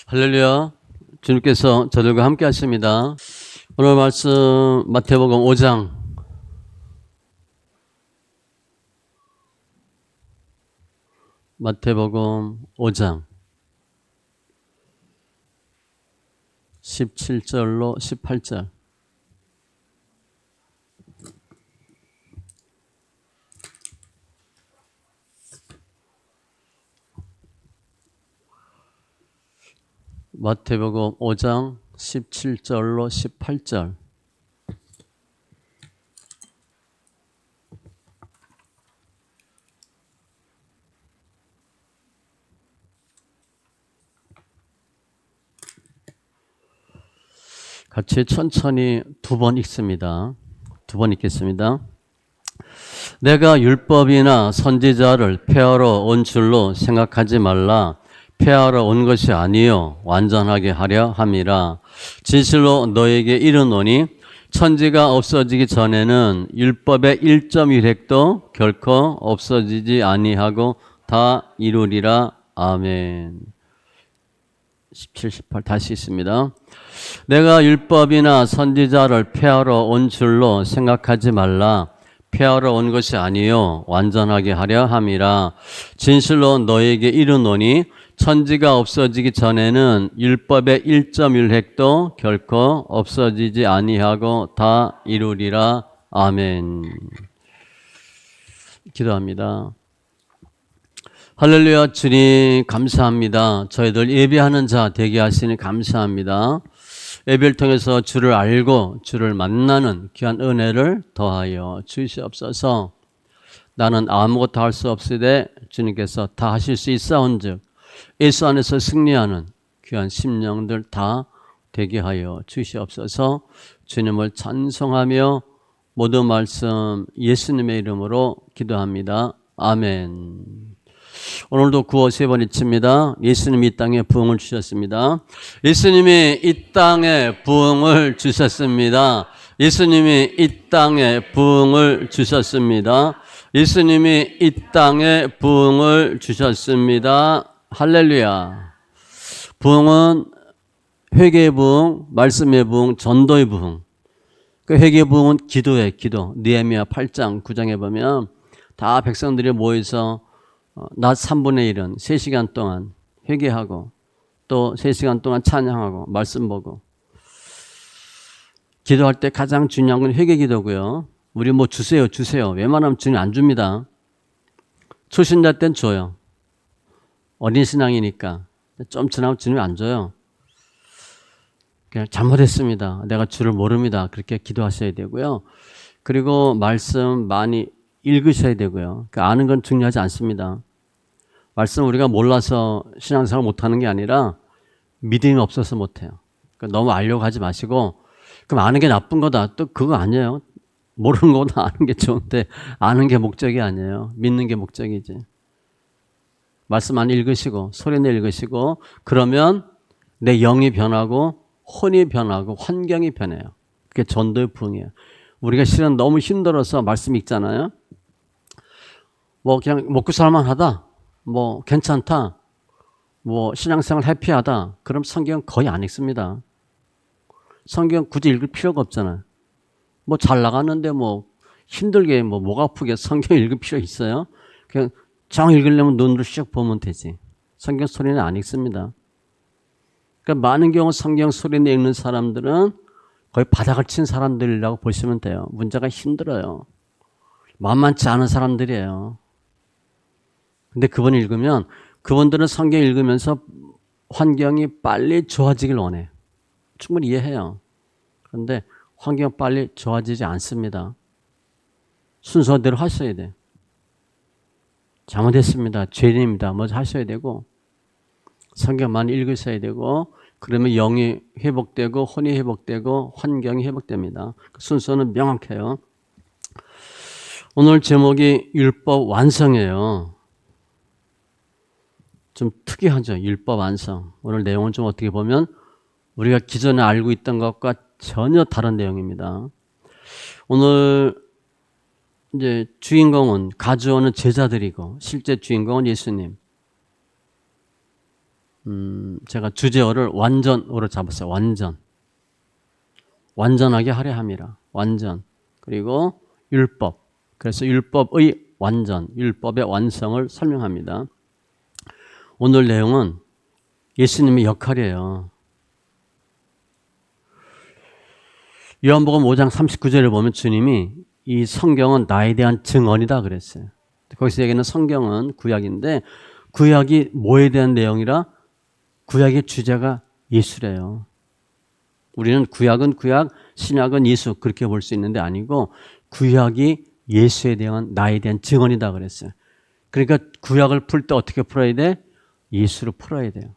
할렐루야. 주님께서 저들과 함께 하십니다. 오늘 말씀 마태복음 5장 마태복음 5장 17절로 18절. 마태복음 5장 17절로 18절. 같이 천천히 두 번 읽습니다. 두 번 읽겠습니다. 내가 율법이나 선지자를 폐하러 온 줄로 생각하지 말라. 폐하러 온 것이 아니요 완전하게 하려 함이라. 진실로 너에게 이르노니 천지가 없어지기 전에는 율법의 1.1획도 결코 없어지지 아니하고 다 이루리라. 아멘. 17, 18 다시 있습니다. 내가 율법이나 선지자를 폐하러 온 줄로 생각하지 말라. 폐하러 온 것이 아니요 완전하게 하려 함이라. 진실로 너에게 이르노니 천지가 없어지기 전에는 율법의 1.1획도 결코 없어지지 아니하고 다 이루리라. 아멘. 기도합니다. 할렐루야. 주님 감사합니다. 저희들 예배하는 자 되게 하시니 감사합니다. 예배를 통해서 주를 알고 주를 만나는 귀한 은혜를 더하여 주시옵소서. 나는 아무것도 할 수 없으되 주님께서 다 하실 수 있사온즉 예수 안에서 승리하는 귀한 심령들 다 되게 하여 주시옵소서. 주님을 찬송하며 모든 말씀 예수님의 이름으로 기도합니다. 아멘. 오늘도 구호 세 번 외칩니다. 예수님이 이 땅에 부흥을 주셨습니다. 예수님이 이 땅에 부흥을 주셨습니다. 예수님이 이 땅에 부흥을 주셨습니다. 예수님이 이 땅에 부흥을 주셨습니다. 할렐루야. 부흥은 회개의 부흥, 말씀의 부흥, 전도의 부흥. 그 회개의 부흥은 기도예요. 기도. 느헤미야 8장 9장에 보면 다 백성들이 모여서 낮 3분의 1은 3시간 동안 회개하고 또 3시간 동안 찬양하고 말씀 보고. 기도할 때 가장 중요한 건 회개 기도고요. 우리 뭐 주세요. 웬만하면 주님 안 줍니다. 초신자 땐 줘요. 어린 신앙이니까. 좀 지나면 주님 안 줘요. 그냥 잘못했습니다. 내가 주를 모릅니다. 그렇게 기도하셔야 되고요. 그리고 말씀 많이 읽으셔야 되고요. 그러니까 아는 건 중요하지 않습니다. 말씀 우리가 몰라서 신앙생활 못하는 게 아니라 믿음이 없어서 못해요. 그러니까 너무 알려고 하지 마시고 그럼 아는 게 나쁜 거다. 또 그거 아니에요. 모르는 거보다 아는 게 좋은데 아는 게 목적이 아니에요. 믿는 게 목적이지. 말씀 많이 읽으시고 소리내 읽으시고 그러면 내 영이 변하고 혼이 변하고 환경이 변해요. 그게 전도의 부흥이에요. 우리가 실은 너무 힘들어서 말씀 읽잖아요. 뭐 그냥 먹고 살만하다. 뭐 괜찮다. 뭐 신앙생활 해피하다. 그럼 성경 거의 안 읽습니다. 성경 굳이 읽을 필요가 없잖아요. 뭐 잘 나가는데 뭐 힘들게 목 아프게 성경 읽을 필요 있어요? 그냥 정 읽으려면 눈으로 쭉 보면 되지. 성경 소리는 안 읽습니다. 그러니까 많은 경우 성경 소리는 읽는 사람들은 거의 바닥을 친 사람들이라고 보시면 돼요. 문제가 힘들어요. 만만치 않은 사람들이에요. 근데 그분 읽으면 그분들은 성경 읽으면서 환경이 빨리 좋아지길 원해요. 충분히 이해해요. 그런데 환경 빨리 좋아지지 않습니다. 순서대로 하셔야 돼요. 잘못했습니다. 죄인입니다. 먼저 하셔야 되고 성경 많이 읽으셔야 되고 그러면 영이 회복되고 혼이 회복되고 환경이 회복됩니다. 그 순서는 명확해요. 오늘 제목이 율법 완성이에요. 좀 특이하죠. 율법 완성. 오늘 내용은 좀 어떻게 보면 우리가 기존에 알고 있던 것과 전혀 다른 내용입니다. 오늘 이제 주인공은 가져오는 제자들이고 실제 주인공은 예수님. 제가 주제어를 완전으로 잡았어요. 완전하게 하려 함이라. 완전. 그리고 율법. 그래서 율법의 완전, 율법의 완성을 설명합니다. 오늘 내용은 예수님의 역할이에요. 요한복음 5장 39절을 보면 주님이 이 성경은 나에 대한 증언이다 그랬어요. 거기서 얘기하는 성경은 구약인데 구약이 뭐에 대한 내용이라? 구약의 주제가 예수래요. 우리는 구약은 구약, 신약은 예수 그렇게 볼 수 있는데 아니고 구약이 예수에 대한 나에 대한 증언이다 그랬어요. 그러니까 구약을 풀 때 어떻게 풀어야 돼? 예수로 풀어야 돼요.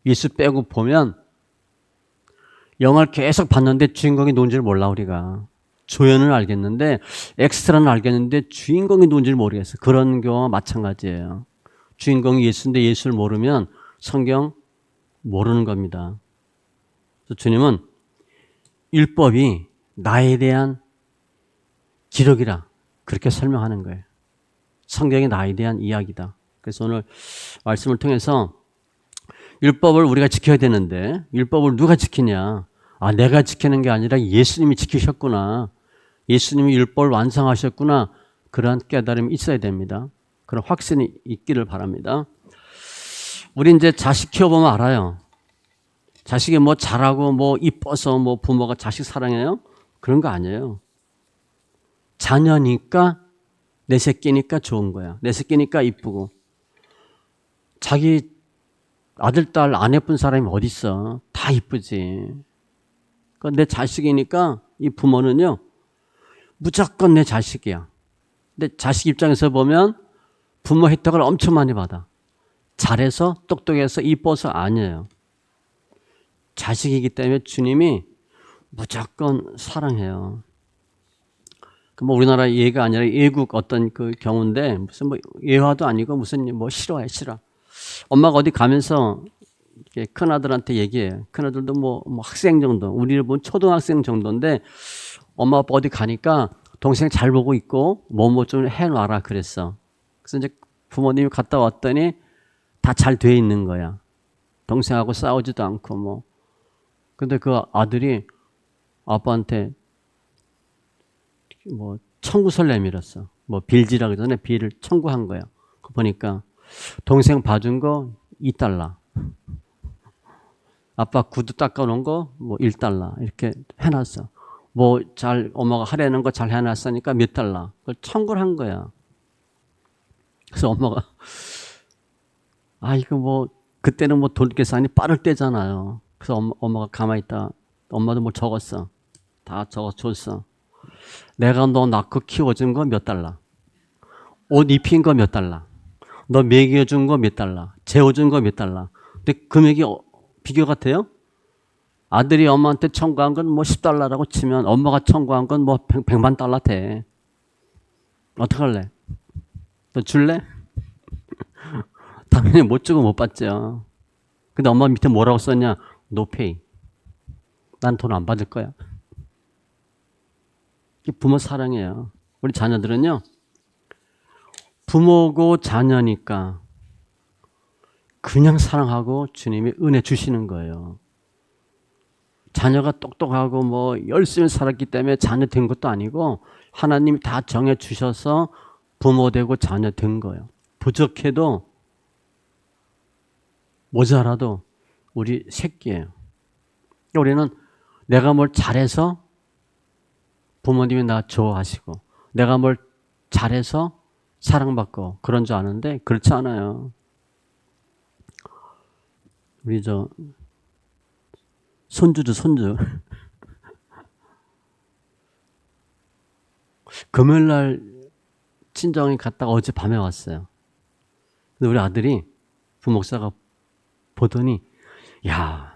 예수 빼고 보면 영화를 계속 봤는데 주인공이 누군지를 몰라 우리가. 조연은 알겠는데 엑스트라는 알겠는데 주인공이 누군지를 모르겠어요. 그런 경우와 마찬가지예요. 주인공이 예수인데 예수를 모르면 성경 모르는 겁니다. 그래서 주님은 율법이 나에 대한 기록이라 그렇게 설명하는 거예요. 성경이 나에 대한 이야기다. 그래서 오늘 말씀을 통해서 율법을 우리가 지켜야 되는데 율법을 누가 지키냐? 아, 내가 지키는 게 아니라 예수님이 지키셨구나. 예수님이 율법을 완성하셨구나. 그러한 깨달음이 있어야 됩니다. 그런 확신이 있기를 바랍니다. 우리 이제 자식 키워보면 알아요. 자식이 뭐 잘하고 뭐 이뻐서 뭐 부모가 자식 사랑해요? 그런 거 아니에요. 자녀니까 내 새끼니까 좋은 거야. 내 새끼니까 이쁘고. 자기 아들, 딸 안 예쁜 사람이 어디 있어? 다 이쁘지. 그러니까 내 자식이니까 이 부모는요. 무조건 내 자식이야. 근데 자식 입장에서 보면 부모 혜택을 엄청 많이 받아. 잘해서 똑똑해서 이뻐서 아니에요. 자식이기 때문에 주님이 무조건 사랑해요. 뭐 우리나라 예가 아니라 외국 어떤 그 경우인데 무슨 뭐 예화도 아니고 무슨 뭐 실화야 실화. 엄마가 어디 가면서 큰 아들한테 얘기해. 큰 아들도 뭐 학생 정도, 우리를 보면 초등학생 정도인데 엄마 아빠 어디 가니까 동생 잘 보고 있고 뭐 좀 해놔라 그랬어. 그래서 이제 부모님이 갔다 왔더니 다 잘 돼 있는 거야. 동생하고 싸우지도 않고 뭐. 근데 그 아들이 아빠한테 뭐 청구서를 내밀었어. 뭐 빌지라기 전에 빌을 청구한 거야. 보니까 동생 봐준 거 $2. 아빠 구두 닦아놓은 거 뭐 $1 이렇게 해놨어. 뭐 잘 엄마가 하려는 거 잘 해놨으니까 몇 달러. 그걸 청구를 한 거야. 그래서 엄마가 이거 뭐 그때는 뭐 돈 계산이 빠를 때잖아요. 그래서 엄마가 가만히 있다. 엄마도 뭐 적었어. 다 적어줬어. 내가 너 낳고 키워준 거 몇 달러. 옷 입힌 거 몇 달러. 너 먹여준 거 몇 달러. 재워준 거 몇 달러. 근데 금액이 비교가 돼요? 아들이 엄마한테 청구한 건 뭐 $10라고 치면 엄마가 청구한 건 뭐 $100만 돼. 어떡할래? 너 줄래? 당연히 못 주고 못 받죠. 근데 엄마 밑에 뭐라고 썼냐? No pay. 난 돈 안 받을 거야. 이게 부모 사랑이에요. 우리 자녀들은요. 부모고 자녀니까 그냥 사랑하고 주님이 은혜 주시는 거예요. 자녀가 똑똑하고 뭐 열심히 살았기 때문에 자녀 된 것도 아니고 하나님이 다 정해 주셔서 부모 되고 자녀 된 거예요. 부족해도 모자라도 우리 새끼예요. 우리는 내가 뭘 잘해서 부모님이 나 좋아하시고 내가 뭘 잘해서 사랑받고 그런 줄 아는데 그렇지 않아요. 우리 손주죠, 손주. 금요일날 친정에 갔다가 어제 밤에 왔어요. 근데 우리 아들이 부목사가 보더니 야,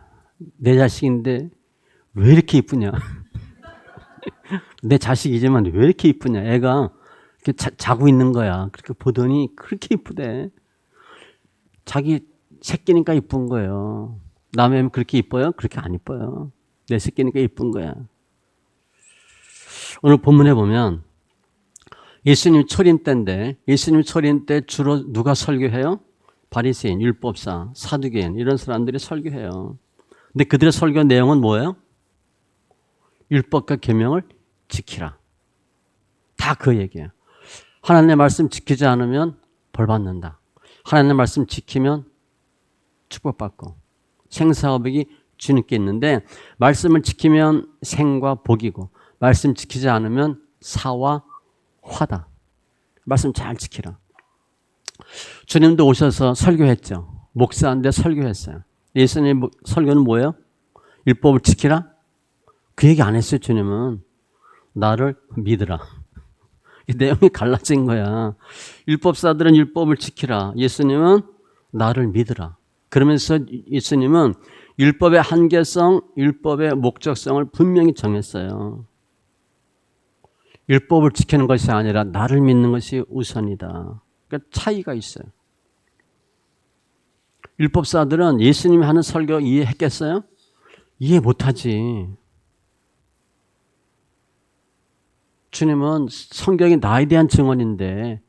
내 자식인데 왜 이렇게 이쁘냐. 내 자식이지만 왜 이렇게 이쁘냐. 애가 이렇게 자고 있는 거야. 그렇게 보더니 그렇게 이쁘대. 자기 새끼니까 이쁜 거예요. 남의 애면 그렇게 이뻐요? 그렇게 안 이뻐요. 내 새끼니까 이쁜 거야. 오늘 본문에 보면 예수님 초림 때인데 예수님 초림 때 주로 누가 설교해요? 바리새인, 율법사, 사두개인 이런 사람들이 설교해요. 근데 그들의 설교 내용은 뭐예요? 율법과 계명을 지키라. 다 그 얘기예요. 하나님의 말씀 지키지 않으면 벌 받는다. 하나님의 말씀 지키면 축복받고 생사업이 주님께 있는데 말씀을 지키면 생과 복이고 말씀 지키지 않으면 사와 화다. 말씀 잘 지키라. 주님도 오셔서 설교했죠. 목사인데 설교했어요. 예수님 설교는 뭐예요? 율법을 지키라? 그 얘기 안 했어요. 주님은 나를 믿으라. 이 내용이 갈라진 거야. 율법사들은 율법을 지키라. 예수님은 나를 믿으라. 그러면서 예수님은 율법의 한계성, 율법의 목적성을 분명히 정했어요. 율법을 지키는 것이 아니라 나를 믿는 것이 우선이다. 그러니까 차이가 있어요. 율법사들은 예수님이 하는 설교 이해했겠어요? 이해 못하지. 주님은 성경이 나에 대한 증언인데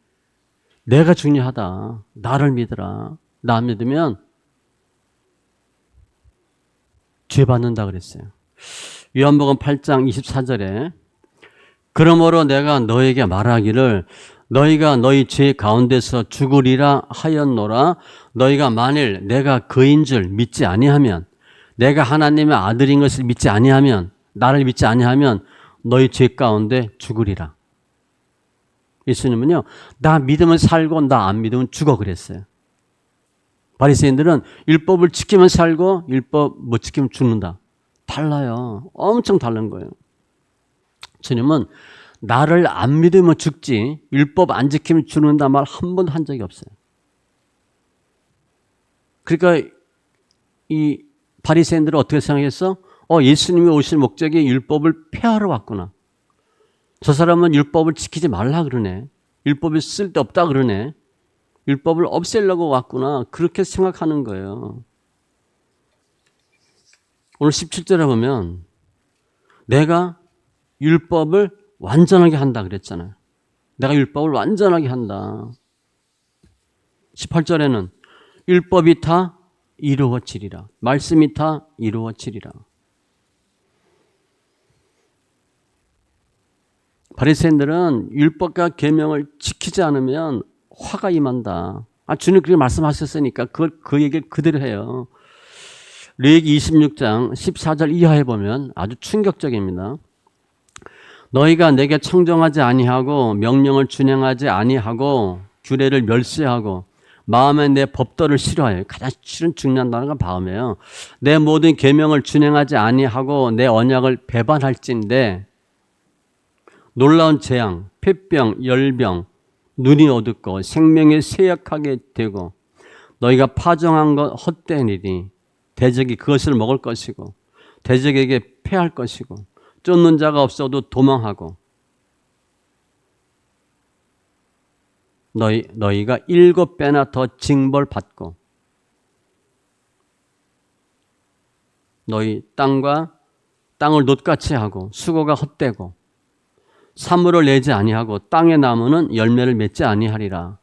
내가 중요하다. 나를 믿으라. 나 믿으면 죄 받는다 그랬어요. 요한복음 8장 24절에 그러므로 내가 너에게 말하기를 너희가 너희 죄 가운데서 죽으리라 하였노라. 너희가 만일 내가 그인 줄 믿지 아니하면 내가 하나님의 아들인 것을 믿지 아니하면 나를 믿지 아니하면 너희 죄 가운데 죽으리라. 예수님은요. 나 믿으면 살고 나 안 믿으면 죽어 그랬어요. 바리새인들은 율법을 지키면 살고 율법 못 지키면 죽는다. 달라요. 엄청 다른 거예요. 주님은 나를 안 믿으면 죽지 율법 안 지키면 죽는다 말 한 번도 한 적이 없어요. 그러니까 이 바리새인들은 어떻게 생각했어? 예수님이 오실 목적이 율법을 폐하러 왔구나. 저 사람은 율법을 지키지 말라 그러네. 율법이 쓸데없다 그러네. 율법을 없애려고 왔구나. 그렇게 생각하는 거예요. 오늘 17절에 보면 내가 율법을 완전하게 한다 그랬잖아요. 내가 율법을 완전하게 한다. 18절에는 율법이 다 이루어지리라. 말씀이 다 이루어지리라. 바리새인들은 율법과 계명을 지키지 않으면 화가 임한다. 주님 그렇게 말씀하셨으니까 그 얘기를 그대로 해요. 레위기 26장 14절 이하에 보면 아주 충격적입니다. 너희가 내게 청정하지 아니하고 명령을 준행하지 아니하고 규례를 멸시하고 마음에 내 법도를 싫어해요. 가장 싫은 중요한 단어가 마음이에요. 내 모든 계명을 준행하지 아니하고 내 언약을 배반할진대 놀라운 재앙, 폐병, 열병, 눈이 어둡고 생명이 쇠약하게 되고 너희가 파종한 것 헛되니니 대적이 그것을 먹을 것이고 대적에게 패할 것이고 쫓는 자가 없어도 도망하고 너희가 7배나 더 징벌받고 너희 땅을 놋같이 하고 수고가 헛되고 사물을 내지 아니하고 땅의 나무는 열매를 맺지 아니하리라.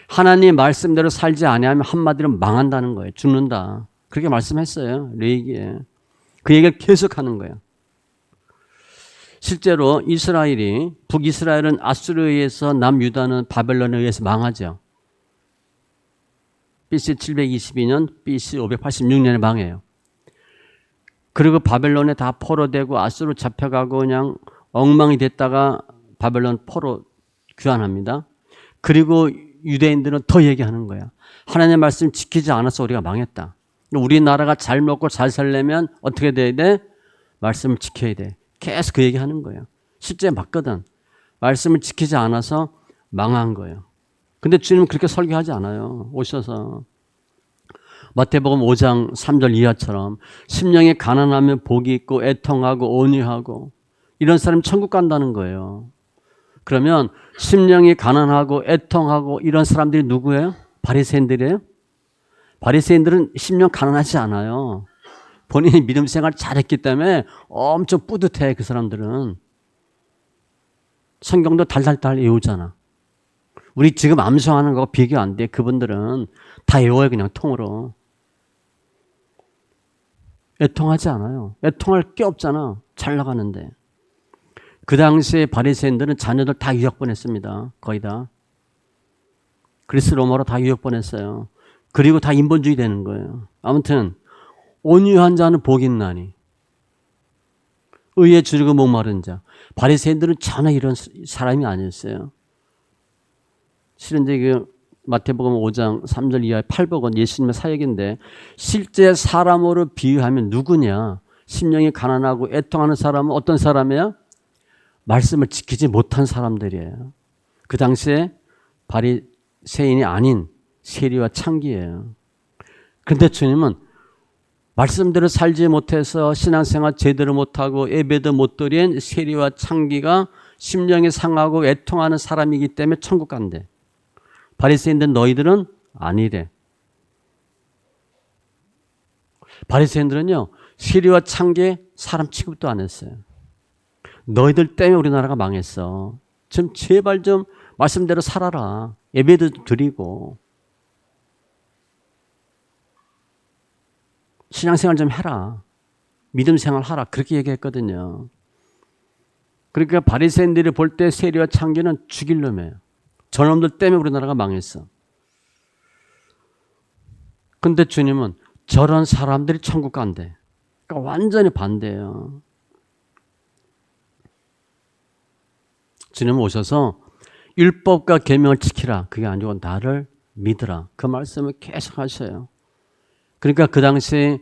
하나님 말씀대로 살지 아니하면 한마디로 망한다는 거예요. 죽는다. 그렇게 말씀했어요. 레위기에. 그 얘기를 계속하는 거예요. 실제로 북이스라엘은 아수르에 의해서 남유다는 바벨론에 의해서 망하죠. BC 722년, BC 586년에 망해요. 그리고 바벨론에 다 포로되고 아수르 잡혀가고 그냥 엉망이 됐다가 바벨론 포로 귀환합니다. 그리고 유대인들은 더 얘기하는 거야. 하나님의 말씀 지키지 않아서 우리가 망했다. 우리나라가 잘 먹고 잘 살려면 어떻게 돼야 돼? 말씀을 지켜야 돼. 계속 그 얘기하는 거예요. 실제 맞거든. 말씀을 지키지 않아서 망한 거예요. 근데 주님은 그렇게 설교하지 않아요. 오셔서. 마태복음 5장 3절 이하처럼 심령이 가난하면 복이 있고 애통하고 온유하고 이런 사람이 천국 간다는 거예요. 그러면 심령이 가난하고 애통하고 이런 사람들이 누구예요? 바리새인들이에요? 바리새인들은 심령 가난하지 않아요. 본인이 믿음 생활 잘했기 때문에 엄청 뿌듯해. 그 사람들은. 성경도 달달달 외우잖아. 우리 지금 암송하는 거 비교 안 돼. 그분들은 다 외워요. 그냥 통으로. 애통하지 않아요. 애통할 게 없잖아. 잘 나가는데. 그 당시에 바리새인들은 자녀들 다 유학 보냈습니다. 거의 다. 그리스 로마로 다 유학 보냈어요. 그리고 다 인본주의 되는 거예요. 아무튼 온유한 자는 복이 있나니 의에 줄이고 목마른 자. 바리새인들은 전혀 이런 사람이 아니었어요. 실은 이제 그 마태복음 5장 3절 이하의 8복은 예수님의 사역인데 실제 사람으로 비유하면 누구냐? 심령이 가난하고 애통하는 사람은 어떤 사람이에요? 말씀을 지키지 못한 사람들이에요. 그 당시에 바리새인이 아닌 세리와 창기예요. 그런데 주님은 말씀대로 살지 못해서 신앙생활 제대로 못하고 예배도 못 드린 세리와 창기가 심령이 상하고 애통하는 사람이기 때문에 천국 간대. 바리새인들 너희들은 아니래. 바리새인들은요 세리와 창기 사람 취급도 안 했어요. 너희들 때문에 우리나라가 망했어. 좀 제발 좀 말씀대로 살아라. 예배도 드리고 신앙생활 좀 해라. 믿음생활 하라. 그렇게 얘기했거든요. 그러니까 바리새인들이 볼 때 세리와 창기는 죽일 놈이에요. 저놈들 때문에 우리나라가 망했어. 근데 주님은 저런 사람들이 천국 간대. 그러니까 완전히 반대예요. 주님 오셔서 율법과 계명을 지키라. 그게 아니고 나를 믿으라. 그 말씀을 계속 하셔요. 그러니까 그 당시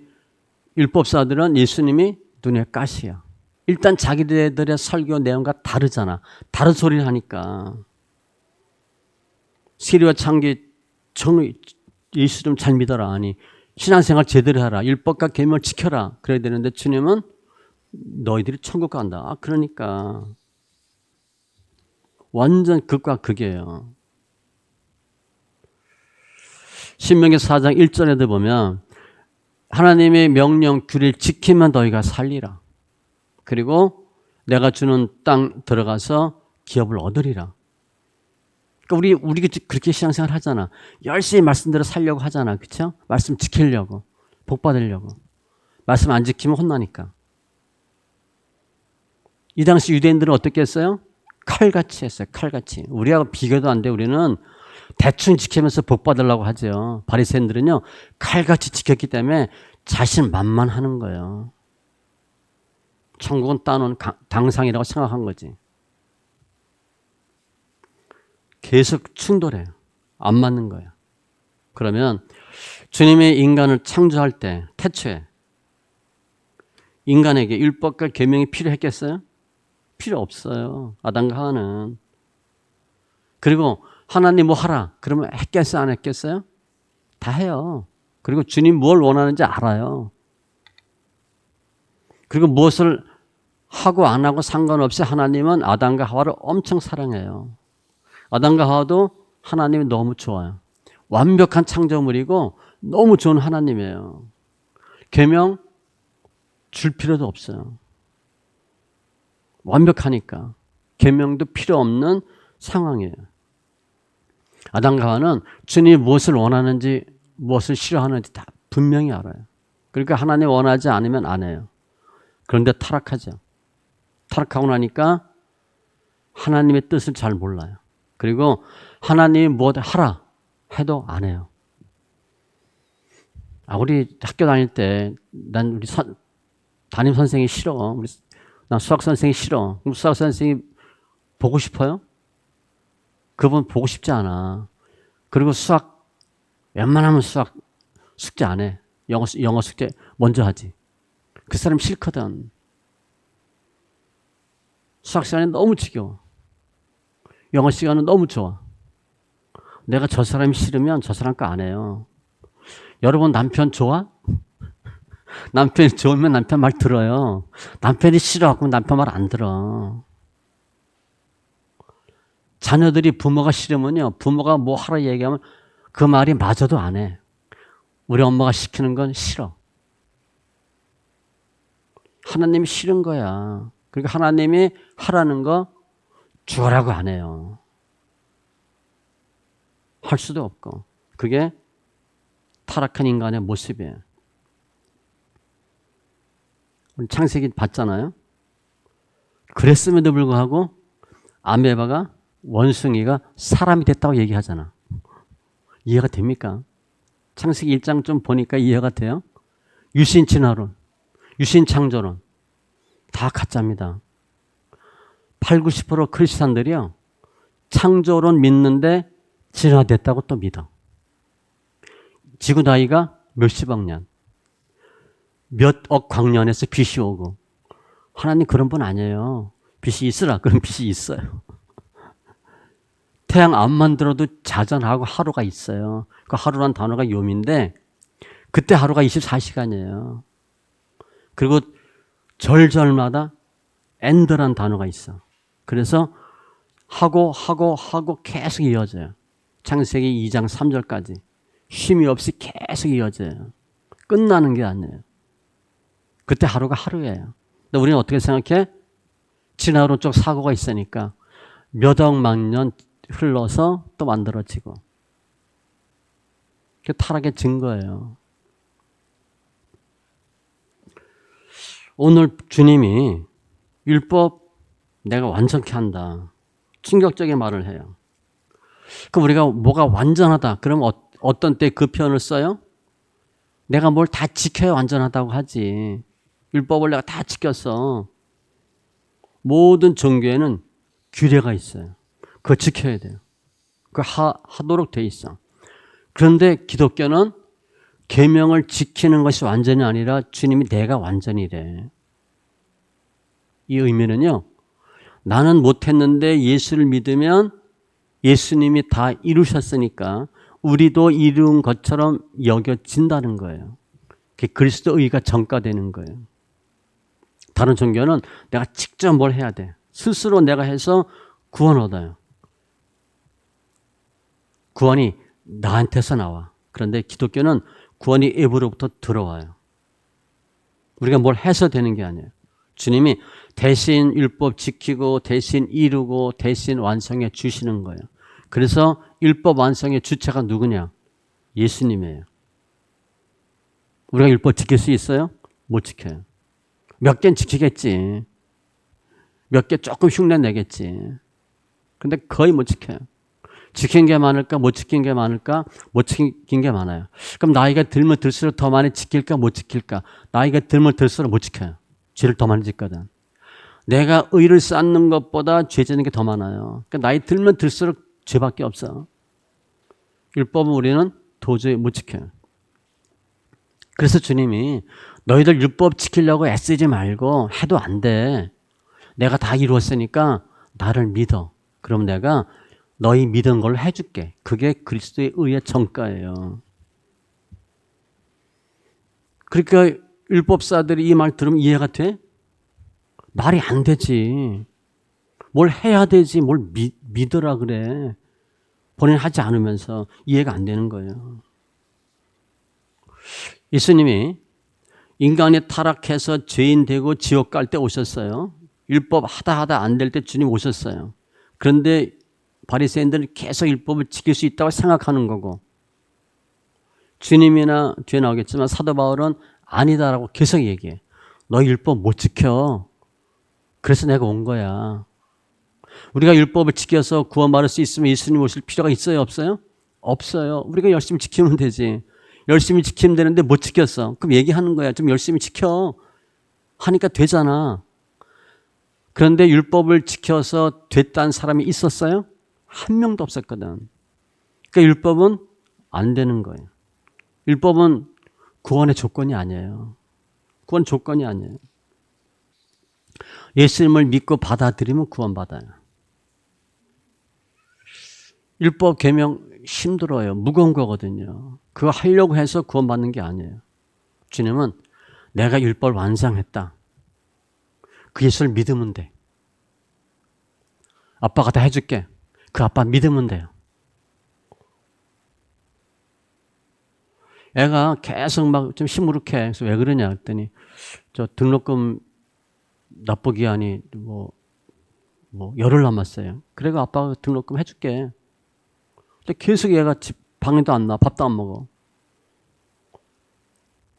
율법사들은 예수님이 눈에 가시야. 일단 자기들의 설교 내용과 다르잖아. 다른 소리를 하니까. 세리와 창기 예수 좀 잘 믿어라. 아니 신앙생활 제대로 하라. 율법과 계명을 지켜라. 그래야 되는데 주님은 너희들이 천국 간다. 아, 그러니까 완전 극과 극이에요. 신명기 4장 1절에도 보면 하나님의 명령 규례를 지키면 너희가 살리라. 그리고 내가 주는 땅 들어가서 기업을 얻으리라. 그러니까 우리 그렇게 신앙생활 하잖아. 열심히 말씀대로 살려고 하잖아. 그렇죠? 말씀 지키려고. 복 받으려고. 말씀 안 지키면 혼나니까. 이 당시 유대인들은 어떻게 했어요? 칼같이 했어요. 칼같이. 우리하고 비교도 안 돼. 우리는 대충 지키면서 복 받으려고 하죠. 바리새인들은요. 칼같이 지켰기 때문에 자신 만만하는 거예요. 천국은 따놓은 당상이라고 생각한 거지. 계속 충돌해요. 안 맞는 거예요. 그러면 주님의 인간을 창조할 때 태초에 인간에게 율법과 계명이 필요했겠어요? 필요 없어요. 아담과 하와는. 그리고 하나님 뭐 하라. 그러면 했겠어요? 안 했겠어요? 다 해요. 그리고 주님 뭘 원하는지 알아요. 그리고 무엇을 하고 안 하고 상관없이 하나님은 아담과 하와를 엄청 사랑해요. 아담과 하와도 하나님이 너무 좋아요. 완벽한 창조물이고 너무 좋은 하나님이에요. 계명 줄 필요도 없어요. 완벽하니까. 계명도 필요 없는 상황이에요. 아담과 하와는 주님이 무엇을 원하는지 무엇을 싫어하는지 다 분명히 알아요. 그러니까 하나님 원하지 않으면 안 해요. 그런데 타락하죠. 타락하고 나니까 하나님의 뜻을 잘 몰라요. 그리고 하나님이 무엇을 하라 해도 안 해요. 우리 학교 다닐 때 난 우리 담임 선생이 싫어. 난 수학 선생이 싫어. 그럼 수학 선생이 보고 싶어요? 그분 보고 싶지 않아. 그리고 수학 웬만하면 수학 숙제 안 해. 영어 숙제 먼저 하지. 그 사람 싫거든. 수학 시간이 너무 지겨워. 영어 시간은 너무 좋아. 내가 저 사람이 싫으면 저 사람 거 안 해요. 여러분 남편 좋아? 남편이 좋으면 남편 말 들어요. 남편이 싫어. 그럼 남편 말 안 들어. 자녀들이 부모가 싫으면요. 부모가 뭐 하라 얘기하면 그 말이 맞아도 안 해. 우리 엄마가 시키는 건 싫어. 하나님이 싫은 거야. 그러니까 하나님이 하라는 거 주라고 안 해요. 할 수도 없고. 그게 타락한 인간의 모습이에요. 우리 창세기 봤잖아요. 그랬음에도 불구하고 아메바가 원숭이가 사람이 됐다고 얘기하잖아. 이해가 됩니까? 창세기 1장 좀 보니까 이해가 돼요? 유신 진화론, 유신 창조론 다 가짜입니다. 8, 90% 크리스찬들이요. 창조론 믿는데 진화됐다고 또 믿어. 지구 나이가 몇십억 년, 몇억 광년에서 빛이 오고. 하나님 그런 분 아니에요. 빛이 있으라. 그럼 빛이 있어요. 태양 안 만들어도 자전하고 하루가 있어요. 그 하루란 단어가 요미인데 그때 하루가 24시간이에요. 그리고 절절마다 엔드란 단어가 있어. 그래서 하고 계속 이어져요. 창세기 2장 3절까지 쉼이 없이 계속 이어져요. 끝나는 게 아니에요. 그때 하루가 하루예요. 근데 우리는 어떻게 생각해? 진화론 쪽 사고가 있으니까 몇억만 년 흘러서 또 만들어지고. 그게 타락의 증거예요. 오늘 주님이 율법 내가 완전케 한다. 충격적인 말을 해요. 그럼 우리가 뭐가 완전하다. 그럼 어떤 때 그 표현을 써요? 내가 뭘 다 지켜야 완전하다고 하지. 율법을 내가 다 지켰어. 모든 종교에는 규례가 있어요. 그거 지켜야 돼요. 그거 하도록 돼 있어. 그런데 기독교는 계명을 지키는 것이 완전이 아니라 주님이 내가 완전이래. 이 의미는요. 나는 못했는데 예수를 믿으면 예수님이 다 이루셨으니까 우리도 이룬 것처럼 여겨진다는 거예요. 그게 그리스도 의가 전가되는 거예요. 다른 종교는 내가 직접 뭘 해야 돼. 스스로 내가 해서 구원 얻어요. 구원이 나한테서 나와. 그런데 기독교는 구원이 앱으로부터 들어와요. 우리가 뭘 해서 되는 게 아니에요. 주님이 대신 율법 지키고 대신 이루고 대신 완성해 주시는 거예요. 그래서 율법 완성의 주체가 누구냐? 예수님이에요. 우리가 율법 지킬 수 있어요? 못 지켜요. 몇 개는 지키겠지. 몇 개 조금 흉내 내겠지. 근데 거의 못 지켜요. 지킨 게 많을까? 못 지킨 게 많을까? 못 지킨 게 많아요. 그럼 나이가 들면 들수록 더 많이 지킬까? 못 지킬까? 나이가 들면 들수록 못 지켜요. 죄를 더 많이 짓거든. 내가 의를 쌓는 것보다 죄 짓는 게 더 많아요. 그러니까 나이 들면 들수록 죄밖에 없어. 율법은 우리는 도저히 못 지켜요. 그래서 주님이 너희들 율법 지키려고 애쓰지 말고 해도 안 돼. 내가 다 이루었으니까 나를 믿어. 그럼 내가 너희 믿은 걸 해줄게. 그게 그리스도의 의의 전가예요. 그러니까 율법사들이 이 말 들으면 이해가 돼? 말이 안 되지. 뭘 해야 되지. 뭘 믿으라 그래. 본인 하지 않으면서 이해가 안 되는 거예요. 예수님이 인간이 타락해서 죄인 되고 지옥 갈 때 오셨어요. 율법 하다 안 될 때 주님 오셨어요. 그런데 바리새인들은 계속 율법을 지킬 수 있다고 생각하는 거고 주님이나 뒤에 나오겠지만 사도 바울은 아니다라고 계속 얘기해. 너 율법 못 지켜. 그래서 내가 온 거야. 우리가 율법을 지켜서 구원받을 수 있으면 예수님 오실 필요가 있어요? 없어요? 없어요. 우리가 열심히 지키면 되지. 열심히 지키면 되는데 못 지켰어. 그럼 얘기하는 거야. 좀 열심히 지켜. 하니까 되잖아. 그런데 율법을 지켜서 됐다는 사람이 있었어요? 한 명도 없었거든. 그러니까 율법은 안 되는 거예요. 율법은 구원의 조건이 아니에요. 구원 조건이 아니에요. 예수님을 믿고 받아들이면 구원받아요. 율법 계명 힘들어요. 무거운 거거든요. 그거 하려고 해서 구원받는 게 아니에요. 주님은 내가 율법을 완성했다. 그 예수를 믿으면 돼. 아빠가 다 해줄게. 그 아빠 믿으면 돼요. 애가 계속 막 좀 시무룩해. 그래서 왜 그러냐 했더니 저 등록금 납부 기한이 뭐 열흘 남았어요. 그래가 아빠가 등록금 해줄게. 근데 계속 얘가 집 방에도 안 나와. 밥도 안 먹어.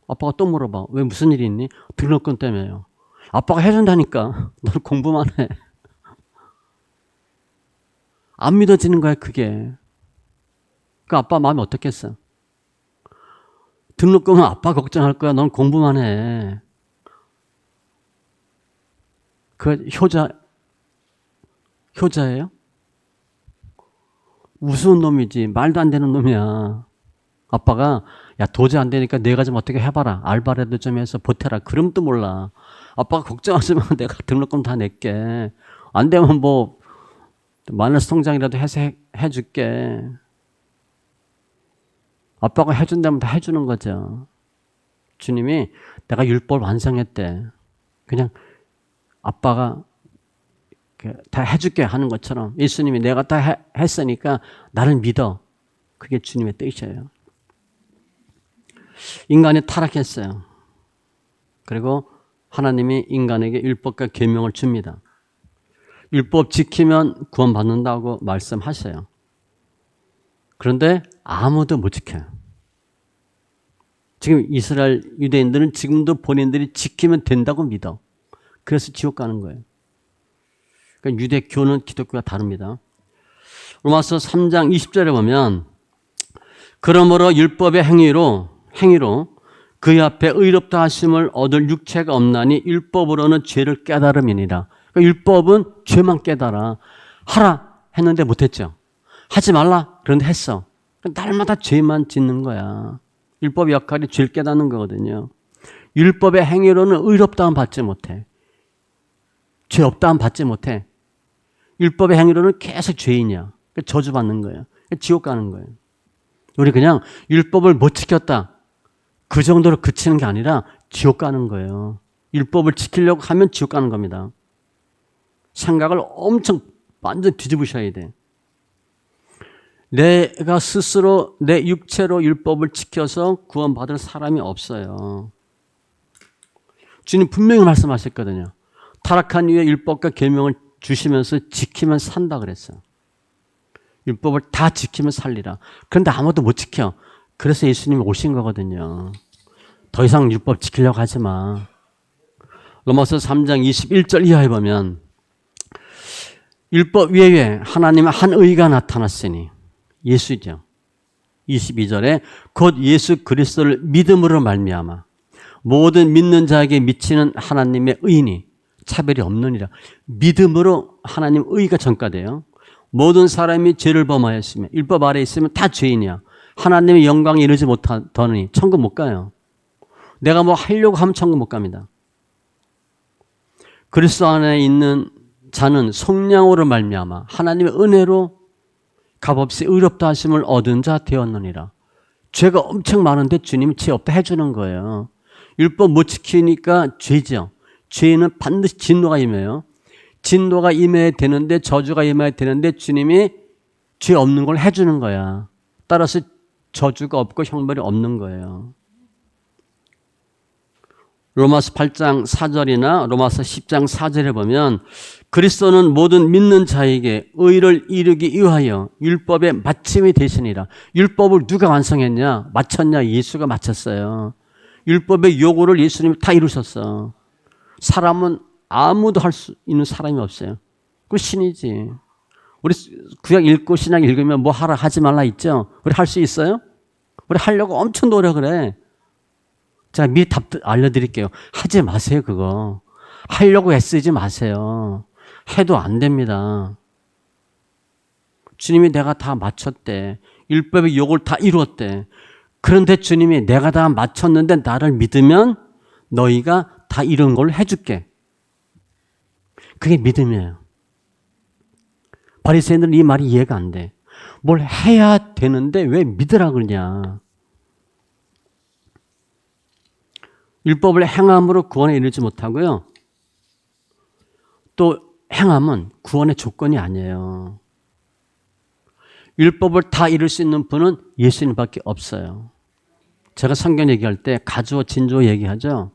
아빠가 또 물어봐. 왜 무슨 일이 있니? 등록금 때문에요. 아빠가 해준다니까. 너는 공부만 해. 안 믿어지는 거야 그게. 그 아빠 마음이 어떻겠어? 등록금은 아빠 걱정할 거야. 넌 공부만 해. 그 효자예요? 우스운 놈이지. 말도 안 되는 놈이야. 아빠가 야 도저히 안 되니까 내가 좀 어떻게 해봐라. 알바라도 좀 해서 보태라. 그럼 또 몰라. 아빠가 걱정하지 마. 내가 등록금 다 낼게. 안 되면 뭐 마이너스 통장이라도 해서 해줄게. 아빠가 해준다면 다 해주는 거죠. 주님이 내가 율법 완성했대. 그냥 아빠가 다 해줄게 하는 것처럼 예수님이 내가 다 했으니까 나를 믿어. 그게 주님의 뜻이에요. 인간이 타락했어요. 그리고 하나님이 인간에게 율법과 계명을 줍니다. 율법 지키면 구원받는다고 말씀하셔요. 그런데 아무도 못 지켜요. 지금 이스라엘 유대인들은 지금도 본인들이 지키면 된다고 믿어. 그래서 지옥 가는 거예요. 그러니까 유대교는 기독교가 다릅니다. 로마서 3장 20절에 보면 그러므로 율법의 행위로 그의 앞에 의롭다 하심을 얻을 육체가 없나니 율법으로는 죄를 깨달음이니라. 그러니까 율법은 죄만 깨달아. 하라 했는데 못했죠. 하지 말라 그런데 했어. 날마다 죄만 짓는 거야. 율법의 역할이 죄를 깨닫는 거거든요. 율법의 행위로는 의롭다함 받지 못해. 죄 없다함 받지 못해. 율법의 행위로는 계속 죄인이야. 저주받는 거예요. 지옥 가는 거예요. 우리 그냥 율법을 못 지켰다. 그 정도로 그치는 게 아니라 지옥 가는 거예요. 율법을 지키려고 하면 지옥 가는 겁니다. 생각을 엄청 완전 뒤집으셔야 돼. 내가 스스로 내 육체로 율법을 지켜서 구원받을 사람이 없어요. 주님 분명히 말씀하셨거든요. 타락한 이후에 율법과 계명을 주시면서 지키면 산다 그랬어요. 율법을 다 지키면 살리라. 그런데 아무도 못 지켜. 그래서 예수님이 오신 거거든요. 더 이상 율법 지키려고 하지 마. 로마서 3장 21절 이하에 보면 율법 외에 하나님의 한 의가 나타났으니 예수죠. 22절에 곧 예수 그리스도를 믿음으로 말미암아 모든 믿는 자에게 미치는 하나님의 의인이 차별이 없느니라. 믿음으로 하나님 의가 전가돼요. 모든 사람이 죄를 범하였으며 율법 아래에 있으면 다 죄인이야. 하나님의 영광에 이르지 못하더니 천국 못 가요. 내가 뭐 하려고 하면 천국 못 갑니다. 그리스도 안에 있는 자는 성령으로 말미암아 하나님의 은혜로 값없이 의롭다 하심을 얻은 자 되었느니라. 죄가 엄청 많은데 주님이 죄 없다 해주는 거예요. 율법 못 지키니까 죄죠. 죄는 반드시 진노가 임해요. 진노가 임해야 되는데 저주가 임해야 되는데 주님이 죄 없는 걸 해주는 거야. 따라서 저주가 없고 형벌이 없는 거예요. 로마서 8장 4절이나 로마서 10장 4절에 보면 그리스도는 모든 믿는 자에게 의를 이루기 위하여 율법의 마침이 되시니라. 율법을 누가 완성했냐? 마쳤냐? 예수가 마쳤어요. 율법의 요구를 예수님이 다 이루셨어. 사람은 아무도 할 수 있는 사람이 없어요. 그 신이지. 우리 구약 읽고 신약 읽으면 뭐 하라 하지 말라 있죠? 우리 할 수 있어요? 우리 하려고 엄청 노력을 해. 제가 미리 답 알려드릴게요. 하지 마세요 그거. 하려고 애쓰지 마세요. 해도 안 됩니다. 주님이 내가 다 마쳤대. 율법의 요구를 다 이루었대. 그런데 주님이 내가 다 마쳤는데 나를 믿으면 너희가 다 이런 걸 해줄게. 그게 믿음이에요. 바리새인들은 이 말이 이해가 안 돼. 뭘 해야 되는데 왜 믿으라 그러냐. 율법을 행함으로 구원에 이르지 못하고요. 또 행함은 구원의 조건이 아니에요. 율법을 다 이룰 수 있는 분은 예수님밖에 없어요. 제가 성경 얘기할 때 가주어 진주어 얘기하죠.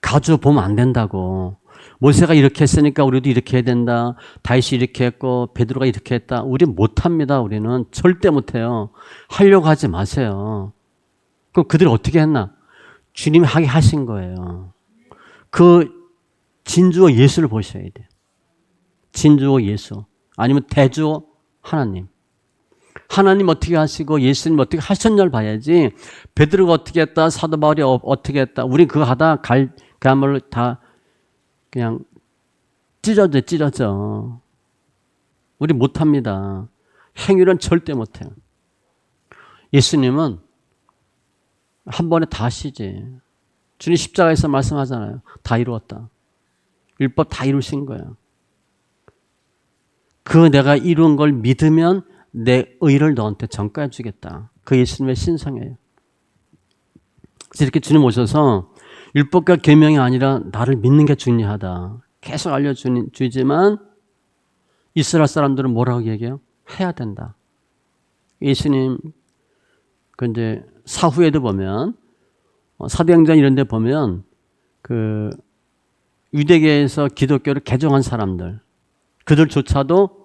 가주어 보면 안 된다고. 모세가 이렇게 했으니까 우리도 이렇게 해야 된다. 다윗이 이렇게 했고 베드로가 이렇게 했다. 우리 못합니다. 우리는 절대 못해요. 하려고 하지 마세요. 그럼 그들이 어떻게 했나? 주님이 하게 하신 거예요. 그 진주어 예수를 보셔야 돼요. 진주어 예수. 아니면 대주어 하나님. 하나님 어떻게 하시고 예수님 어떻게 하셨냐를 봐야지 베드로가 어떻게 했다, 사도 바울이 어떻게 했다. 우리 그거 하다 그야말로 다 그냥 찢어져. 우리 못합니다. 행위는 절대 못해요. 예수님은 한 번에 다 하시지. 주님 십자가에서 말씀하잖아요. 다 이루었다. 율법 다 이루신 거예요. 그 내가 이룬 걸 믿으면 내 의를 너한테 전가해 주겠다. 그 예수님의 신성이에요. 그래서 이렇게 주님 오셔서 율법과 계명이 아니라 나를 믿는 게 중요하다. 계속 알려주지만 이스라엘 사람들은 뭐라고 얘기해요? 해야 된다. 예수님 그 이제 사후에도 보면 사도행전 이런 데 보면 그 유대계에서 기독교를 개종한 사람들 그들조차도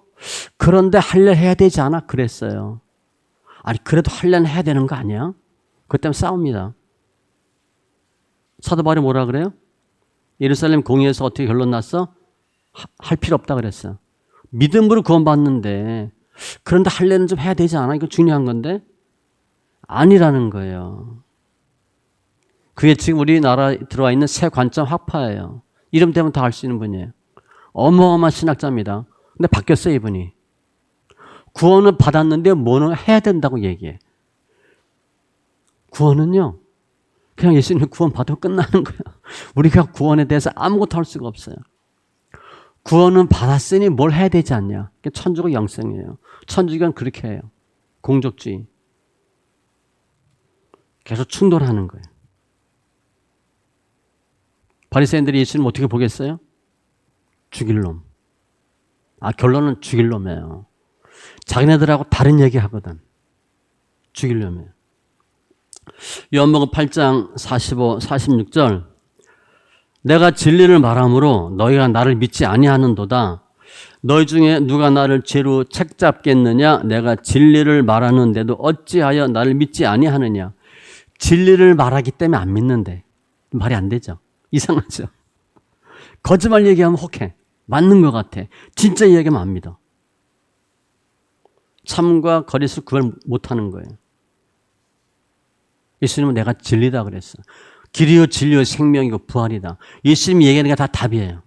그런데 할례 해야 되지 않아? 그랬어요. 아니 그래도 할례는 해야 되는 거 아니야? 그것 때문에 싸웁니다. 사도 바울이 뭐라 그래요? 예루살렘 공의에서 어떻게 결론 났어? 할 필요 없다 그랬어. 믿음으로 구원받는데 그런데 할례는 좀 해야 되지 않아? 이거 중요한 건데 아니라는 거예요. 그게 지금 우리나라에 들어와 있는 새 관점 학파예요. 이름 대면 다 알 수 있는 분이에요. 어마어마한 신학자입니다. 근데 바뀌었어요 이분이. 구원을 받았는데 뭐는 해야 된다고 얘기해. 구원은요. 그냥 예수님 구원 받으면 끝나는 거야. 우리가 구원에 대해서 아무것도 할 수가 없어요. 구원은 받았으니 뭘 해야 되지 않냐. 그게 천주교 영성이에요. 천주교는 그렇게 해요. 공적주의. 계속 충돌하는 거예요. 바리새인들이 예수님 어떻게 보겠어요? 죽일 놈. 결론은 죽일 놈이에요. 자기네들하고 다른 얘기 하거든. 죽일 놈이에요. 요한복음 8장 45, 46절 내가 진리를 말하므로 너희가 나를 믿지 아니하는도다. 너희 중에 누가 나를 죄로 책잡겠느냐? 내가 진리를 말하는데도 어찌하여 나를 믿지 아니하느냐? 진리를 말하기 때문에 안 믿는데. 말이 안 되죠. 이상하죠. 거짓말 얘기하면 혹해. 맞는 것 같아. 진짜 얘기하면 안 믿어. 참과 거짓을 구별 못하는 거예요. 예수님은 내가 진리다 그랬어. 길이요 진리요 생명이고 부활이다. 예수님이 얘기하는 게 다 답이에요.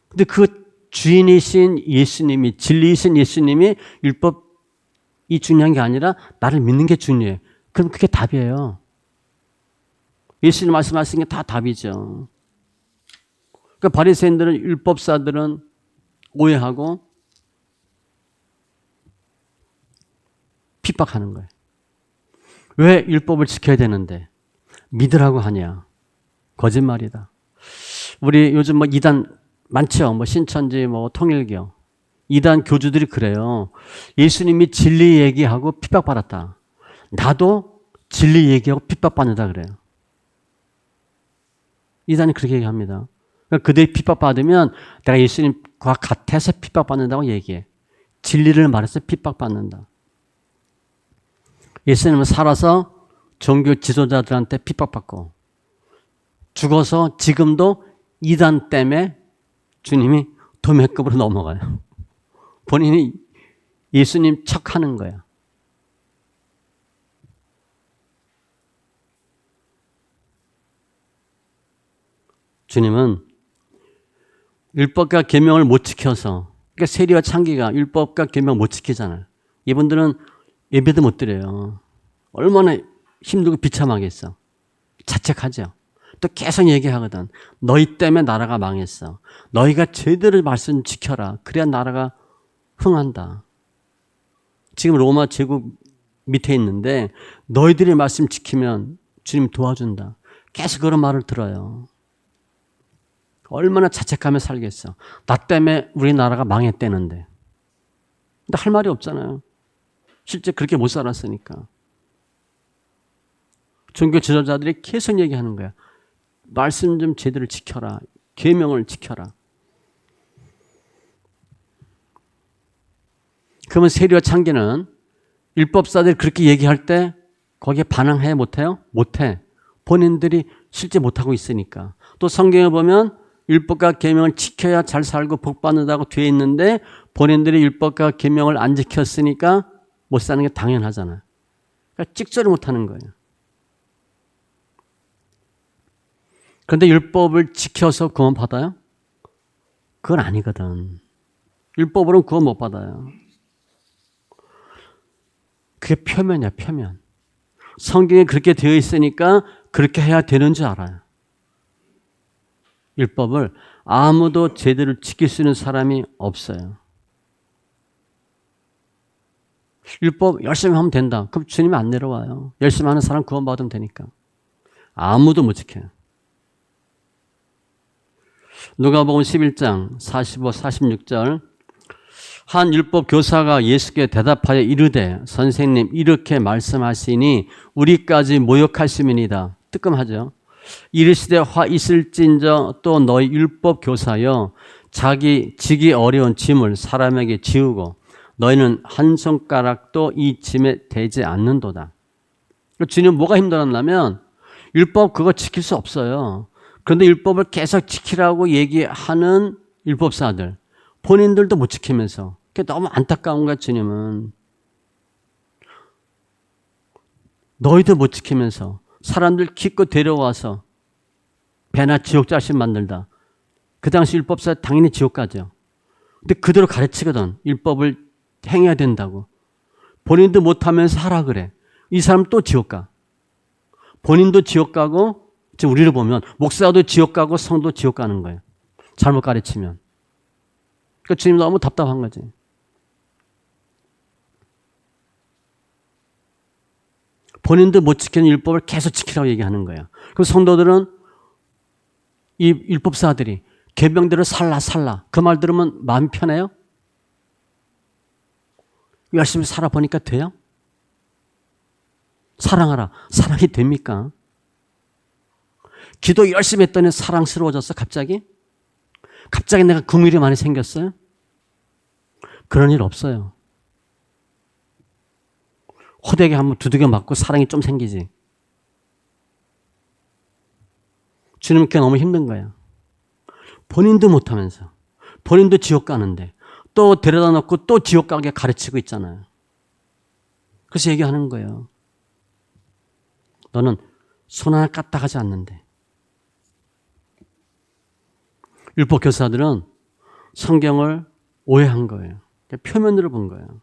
근데 그 주인이신 예수님이 진리이신 예수님이 율법이 중요한 게 아니라 나를 믿는 게 중요해. 그럼 그게 답이에요. 예수님 말씀하신 게 다 답이죠. 그러니까 바리새인들은 율법사들은 오해하고 핍박하는 거예요. 왜 율법을 지켜야 되는데 믿으라고 하냐? 거짓말이다. 우리 요즘 뭐 이단 많죠. 뭐 신천지, 뭐 통일교 이단 교주들이 그래요. 예수님이 진리 얘기하고 핍박받았다. 나도 진리 얘기하고 핍박받는다 그래요. 이단이 그렇게 얘기합니다. 그러니까 그들이 핍박받으면 내가 예수님과 같아서 핍박받는다고 얘기해. 진리를 말해서 핍박받는다. 예수님은 살아서 종교 지도자들한테 핍박받고 죽어서 지금도 이단 때문에 주님이 도매급으로 넘어가요. 본인이 예수님 척하는 거야. 주님은 율법과 계명을 못 지켜서 그러니까 세리와 창기가 율법과 계명 못 지키잖아요. 이분들은 예배도 못 드려요. 얼마나 힘들고 비참하겠어. 자책하죠. 또 계속 얘기하거든. 너희 때문에 나라가 망했어. 너희가 제대로 말씀 지켜라. 그래야 나라가 흥한다. 지금 로마 제국 밑에 있는데 너희들이 말씀 지키면 주님 도와준다. 계속 그런 말을 들어요. 얼마나 자책하며 살겠어. 나 때문에 우리나라가 망했다는데. 근데 할 말이 없잖아요. 실제 그렇게 못 살았으니까. 종교 지도자들이 계속 얘기하는 거야. 말씀 좀 제대로 지켜라. 계명을 지켜라. 그러면 세리와 창기는 율법사들이 그렇게 얘기할 때 거기에 반항해 못해요? 못해. 본인들이 실제 못하고 있으니까. 또 성경에 보면 율법과 계명을 지켜야 잘 살고 복 받는다고 되어 있는데 본인들이 율법과 계명을 안 지켰으니까 못 사는 게 당연하잖아요. 그러니까 찍소리 못하는 거예요. 그런데 율법을 지켜서 구원 받아요? 그건 아니거든. 율법으로는 구원 못 받아요. 그게 표면이야, 표면. 성경에 그렇게 되어 있으니까 그렇게 해야 되는 줄 알아요. 율법을 아무도 제대로 지킬 수 있는 사람이 없어요. 율법 열심히 하면 된다. 그럼 주님이 안 내려와요. 열심히 하는 사람 구원 받으면 되니까. 아무도 못 지켜요. 누가복음 11장 45, 46절 한 율법 교사가 예수께 대답하여 이르되 선생님 이렇게 말씀하시니 우리까지 모욕하시면이다. 뜨끔하죠. 이르시되 화 있을진저 또 너희 율법 교사여 자기 지기 어려운 짐을 사람에게 지우고 너희는 한 손가락도 이 짐에 대지 않는도다. 주님 뭐가 힘들었냐면 율법 그거 지킬 수 없어요. 그런데 율법을 계속 지키라고 얘기하는 율법사들 본인들도 못 지키면서 그게 너무 안타까운 거야. 주님은 너희도 못 지키면서 사람들 기껏 데려와서 배나 지옥 자신 만들다. 그 당시 율법사 당연히 지옥 가죠. 근데 그대로 가르치거든. 율법을 행해야 된다고. 본인도 못하면서 하라 그래. 이 사람 또 지옥 가. 본인도 지옥 가고 지금 우리를 보면 목사도 지옥 가고 성도 지옥 가는 거예요. 잘못 가르치면. 그러니까 주님 너무 답답한 거지. 본인도 못 지키는 율법을 계속 지키라고 얘기하는 거예요. 그럼 성도들은 이 율법사들이 계명대로 살라 그 말 들으면 마음이 편해요? 열심히 살아보니까 돼요? 사랑하라. 사랑이 됩니까? 기도 열심히 했더니 사랑스러워졌어 갑자기? 갑자기 내가 긍휼이 많이 생겼어요? 그런 일 없어요. 호되게 한번 두들겨 맞고 사랑이 좀 생기지. 주님은 그게 너무 힘든 거예요. 본인도 못하면서 본인도 지옥 가는데 또 데려다 놓고 또 지옥 가게 가르치고 있잖아요. 그래서 얘기하는 거예요. 너는 손 하나 까딱하지 않는데. 율법 교사들은 성경을 오해한 거예요. 표면으로 본 거예요.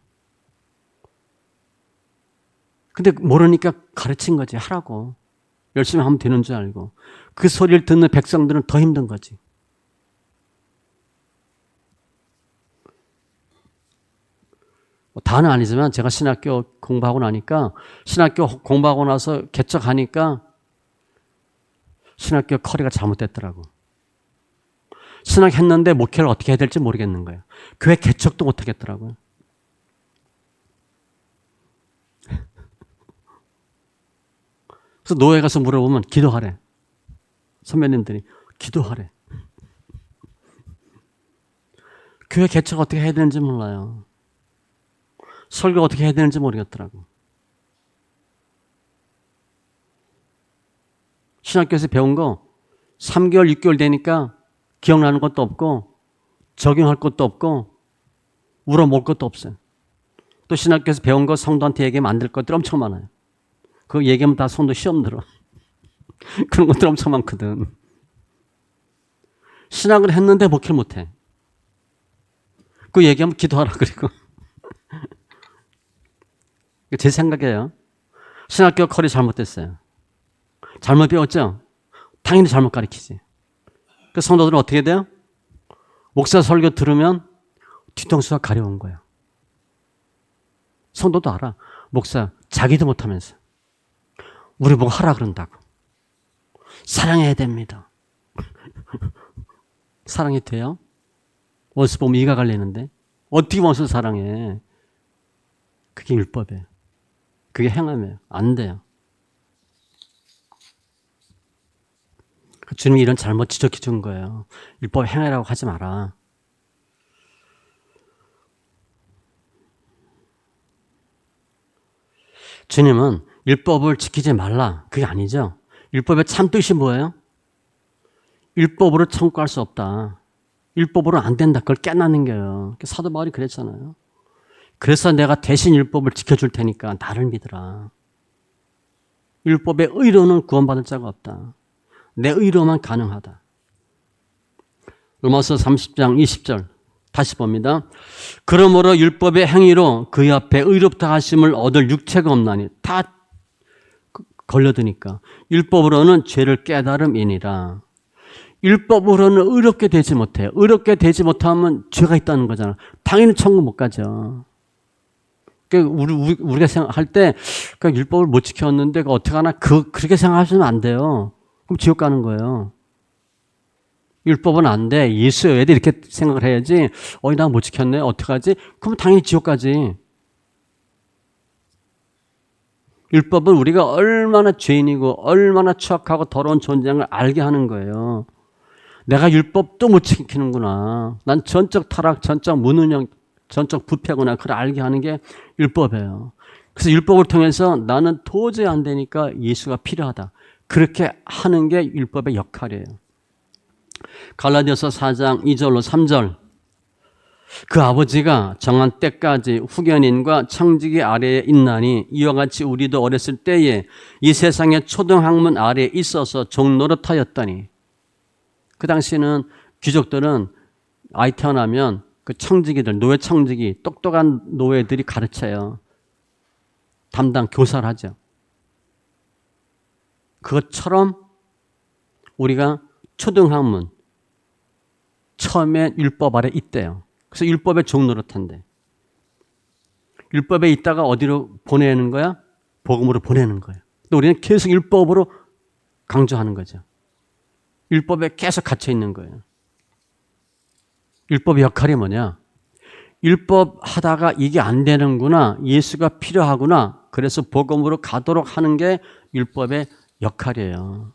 근데 모르니까 가르친 거지. 하라고. 열심히 하면 되는 줄 알고. 그 소리를 듣는 백성들은 더 힘든 거지. 다는 아니지만 제가 신학교 공부하고 나니까 신학교 공부하고 나서 개척하니까 신학교 커리가 잘못됐더라고. 신학했는데 목회를 어떻게 해야 될지 모르겠는 거예요. 교회 개척도 못하겠더라고요. 그래서 노예 가서 물어보면 기도하래. 선배님들이 기도하래. 교회 개척 어떻게 해야 되는지 몰라요. 설교 어떻게 해야 되는지 모르겠더라고. 신학교에서 배운 거 3개월, 6개월 되니까 기억나는 것도 없고 적용할 것도 없고 울어먹을 것도 없어요. 또 신학교에서 배운 거 성도한테 얘기하면 안 될 것들 엄청 많아요. 그거 얘기하면 다 성도 시험 들어. 그런 것들 엄청 많거든. 신학을 했는데 목회를 못해. 그 얘기하면 기도하라 그리고. 제 생각이에요. 신학교 커리 잘못됐어요. 잘못 배웠죠? 당연히 잘못 가르치지. 그 성도들은 어떻게 돼요? 목사 설교 들으면 뒤통수가 가려운 거예요. 성도도 알아. 목사 자기도 못하면서 우리 뭐 하라 그런다고. 사랑해야 됩니다. 사랑이 돼요? 원수 보면 이가 갈리는데 어떻게 원수 사랑해? 그게 율법이에요. 그게 행함이에요. 안 돼요. 주님이 이런 잘못 지적해 준 거예요. 율법 행하라고 하지 마라. 주님은 율법을 지키지 말라. 그게 아니죠. 율법의 참 뜻이 뭐예요? 율법으로 청구할 수 없다. 율법으로 안 된다. 그걸 깨닫는 거예요. 사도 바울이 그랬잖아요. 그래서 내가 대신 율법을 지켜줄 테니까 나를 믿으라. 율법의 의로는 구원받을 자가 없다. 내 의로만 가능하다. 로마서 30장 20절 다시 봅니다. 그러므로 율법의 행위로 그의 앞에 의롭다 하심을 얻을 육체가 없나니 다 걸려드니까 율법으로는 죄를 깨달음이니라. 율법으로는 의롭게 되지 못해요. 의롭게 되지 못하면 죄가 있다는 거잖아. 당연히 천국 못 가죠. 우리가 생각할 때 율법을 못 지켰는데 어떻게 하나 그렇게 생각하시면 안 돼요. 그럼 지옥 가는 거예요. 율법은 안 돼. 예수여야 돼. 이렇게 생각을 해야지. 나 못 지켰네. 어떡하지? 그럼 당연히 지옥 가지. 율법은 우리가 얼마나 죄인이고 얼마나 추악하고 더러운 존재인 걸 알게 하는 거예요. 내가 율법도 못 지키는구나. 난 전적 타락, 전적 무능력, 전적 부패구나. 그걸 알게 하는 게 율법이에요. 그래서 율법을 통해서 나는 도저히 안 되니까 예수가 필요하다. 그렇게 하는 게 율법의 역할이에요. 갈라디아서 4장 2절로 3절. 그 아버지가 정한 때까지 후견인과 청지기 아래에 있나니 이와 같이 우리도 어렸을 때에 이 세상의 초등학문 아래에 있어서 종노릇하였다니. 그 당시에는 귀족들은 아이 태어나면 그 청지기들, 노예 청지기, 똑똑한 노예들이 가르쳐요. 담당 교사를 하죠. 그것처럼 우리가 초등학문, 처음에 율법 아래 있대요. 그래서 율법의 종노릇한대. 율법에 있다가 어디로 보내는 거야? 복음으로 보내는 거예요. 또 우리는 계속 율법으로 강조하는 거죠. 율법에 계속 갇혀 있는 거예요. 율법의 역할이 뭐냐? 율법 하다가 이게 안 되는구나. 예수가 필요하구나. 그래서 복음으로 가도록 하는 게 율법의 역할이에요.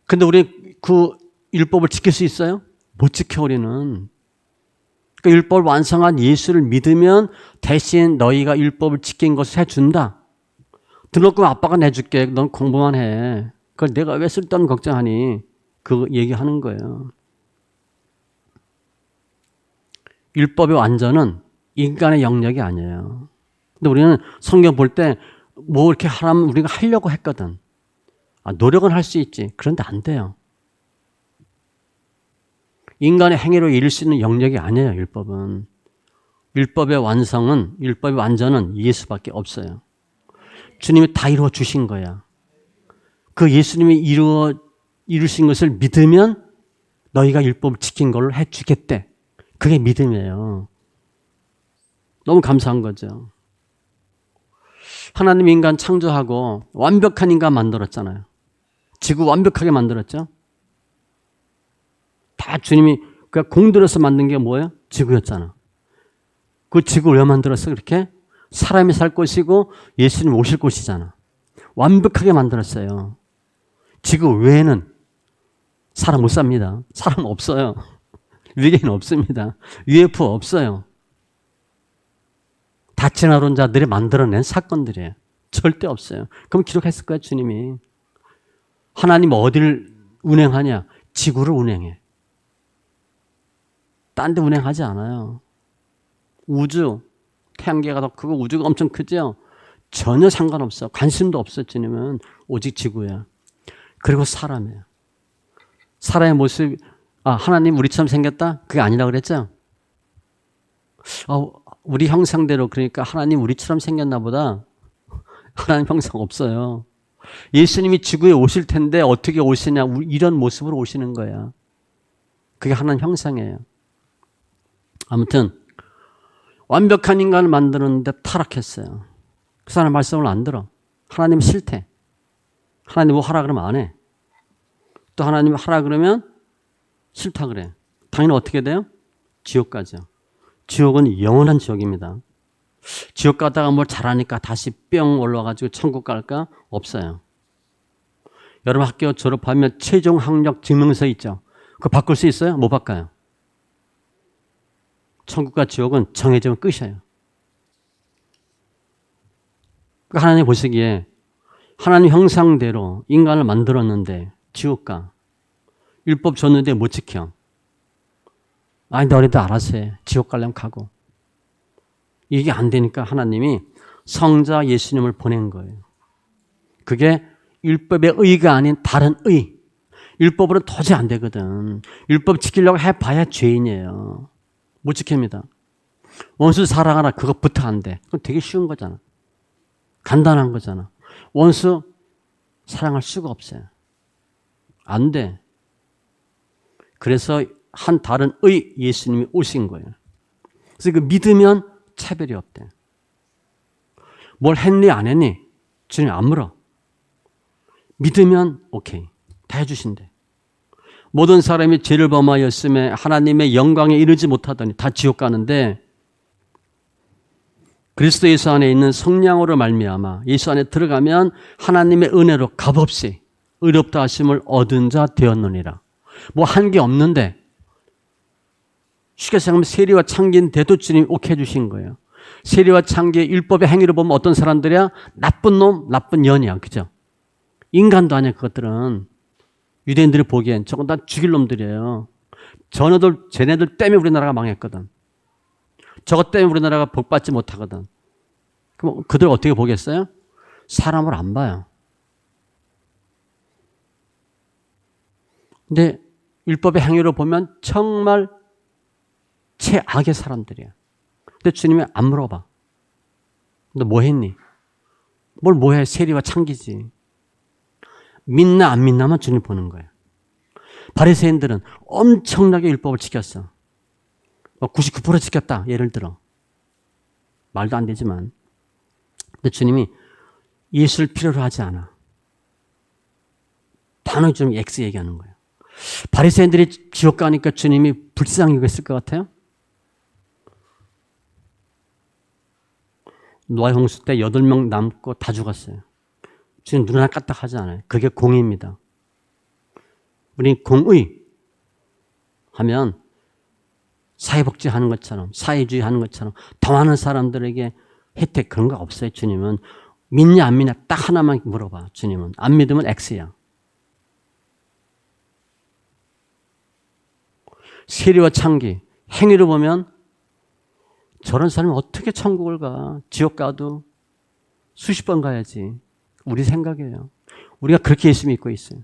근데 우리 그 율법을 지킬 수 있어요? 못 지켜 우리는. 그러니까 율법을 완성한 예수를 믿으면 대신 너희가 율법을 지킨 것을 해준다. 등록금 아빠가 내줄게. 넌 공부만 해. 그걸 내가 왜 쓸데없는 걱정하니? 그거 얘기하는 거예요. 율법의 완전은 인간의 영역이 아니에요. 근데 우리는 성경 볼 때 뭐 이렇게 하라면 우리가 하려고 했거든. 노력은 할 수 있지. 그런데 안 돼요. 인간의 행위로 이룰 수 있는 영역이 아니에요. 율법은. 율법의 완성은, 율법의 완전은 예수밖에 없어요. 주님이 다 이루어 주신 거야. 그 예수님이 이루신 것을 믿으면 너희가 율법을 지킨 걸로 해주겠대. 그게 믿음이에요. 너무 감사한 거죠. 하나님 인간 창조하고 완벽한 인간 만들었잖아요. 지구 완벽하게 만들었죠. 다 주님이 공들여서 만든 게 뭐예요? 지구였잖아. 그 지구 왜 만들었어? 그렇게? 사람이 살 곳이고 예수님 오실 곳이잖아. 완벽하게 만들었어요. 지구 외에는 사람 못 삽니다. 사람 없어요. 외계인 없습니다. UFO 없어요. 다친 아론자들이 만들어낸 사건들이에요. 절대 없어요. 그럼 기록했을 거예요, 주님이. 하나님 어디를 운행하냐? 지구를 운행해. 딴 데 운행하지 않아요. 우주, 태양계가 더 크고 우주가 엄청 크죠? 전혀 상관없어. 관심도 없어, 주님은. 오직 지구야. 그리고 사람이에요. 사람의 모습, 하나님 우리처럼 생겼다? 그게 아니라고 그랬죠? 우리 형상대로, 그러니까 하나님 우리처럼 생겼나 보다. 하나님 형상 없어요. 예수님이 지구에 오실 텐데 어떻게 오시냐? 이런 모습으로 오시는 거야. 그게 하나님 형상이에요. 아무튼 완벽한 인간을 만드는데 타락했어요. 그 사람 말씀을 안 들어. 하나님 싫대. 하나님 뭐 하라 그러면 안 해. 또 하나님 하라 그러면 싫다 그래. 당연히 어떻게 돼요? 지옥 가죠. 지옥은 영원한 지옥입니다. 지옥 가다가 뭘 잘하니까 다시 뿅 올라가지고 천국 갈까? 없어요. 여러분 학교 졸업하면 최종 학력 증명서 있죠. 그거 바꿀 수 있어요? 못 바꿔요. 천국과 지옥은 정해지면 끝이에요. 하나님 보시기에 하나님 형상대로 인간을 만들었는데 지옥가 율법 줬는데 못 지켜. 아니 너희도 알아서 해. 지옥 가려면 가고. 이게 안 되니까 하나님이 성자 예수님을 보낸 거예요. 그게 율법의 의가 아닌 다른 의. 율법으로는 도저히 안 되거든. 율법 지키려고 해봐야 죄인이에요. 못 지킵니다. 원수 사랑하라 그것부터 안 돼. 그건 되게 쉬운 거잖아. 간단한 거잖아. 원수 사랑할 수가 없어요. 안 돼. 그래서 한 다른 의 예수님이 오신 거예요. 그래서 그 믿으면 차별이 없대. 뭘 했니 안 했니? 주님 안 물어. 믿으면 오케이. 다 해주신대. 모든 사람이 죄를 범하였음에 하나님의 영광에 이르지 못하더니 다 지옥 가는데 그리스도 예수 안에 있는 성령으로 말미암아 예수 안에 들어가면 하나님의 은혜로 값없이 의롭다 하심을 얻은 자 되었느니라. 뭐 한 게 없는데 쉽게 생각하면 세리와 창기인데도 주님이 오케이 해주신 거예요. 세리와 창기의 율법의 행위를 보면 어떤 사람들이야? 나쁜 놈, 나쁜 년이야. 그죠? 인간도 아니야. 그것들은. 유대인들이 보기엔 저건 다 죽일 놈들이에요. 쟤네들 때문에 우리나라가 망했거든. 저것 때문에 우리나라가 복받지 못하거든. 그럼 그들 어떻게 보겠어요? 사람을 안 봐요. 근데 율법의 행위로 보면 정말 최악의 사람들이야. 근데 주님이 안 물어봐. 너 뭐 했니? 뭘 뭐 해? 세리와 창기지. 믿나 안 믿나만 주님 보는 거예요. 바리새인들은 엄청나게 율법을 지켰어. 99% 지켰다. 예를 들어. 말도 안 되지만. 근데 주님이 예수를 필요로 하지 않아. 단호히 좀 X 얘기하는 거예요. 바리새인들이 지옥 가니까 주님이 불쌍히 여겼을 것 같아요? 노아 홍수 때 8명 남고 다 죽었어요. 주님 눈 하나 까딱하지 않아요. 그게 공의입니다. 우리 공의 하면 사회복지 하는 것처럼 사회주의 하는 것처럼 더 많은 사람들에게 혜택 그런 거 없어요. 주님은 믿냐 안 믿냐 딱 하나만 물어봐. 주님은 안 믿으면 X야. 세리와 창기 행위로 보면 저런 사람이 어떻게 천국을 가? 지옥 가도 수십 번 가야지. 우리 생각이에요. 우리가 그렇게 예수 믿고 있어요.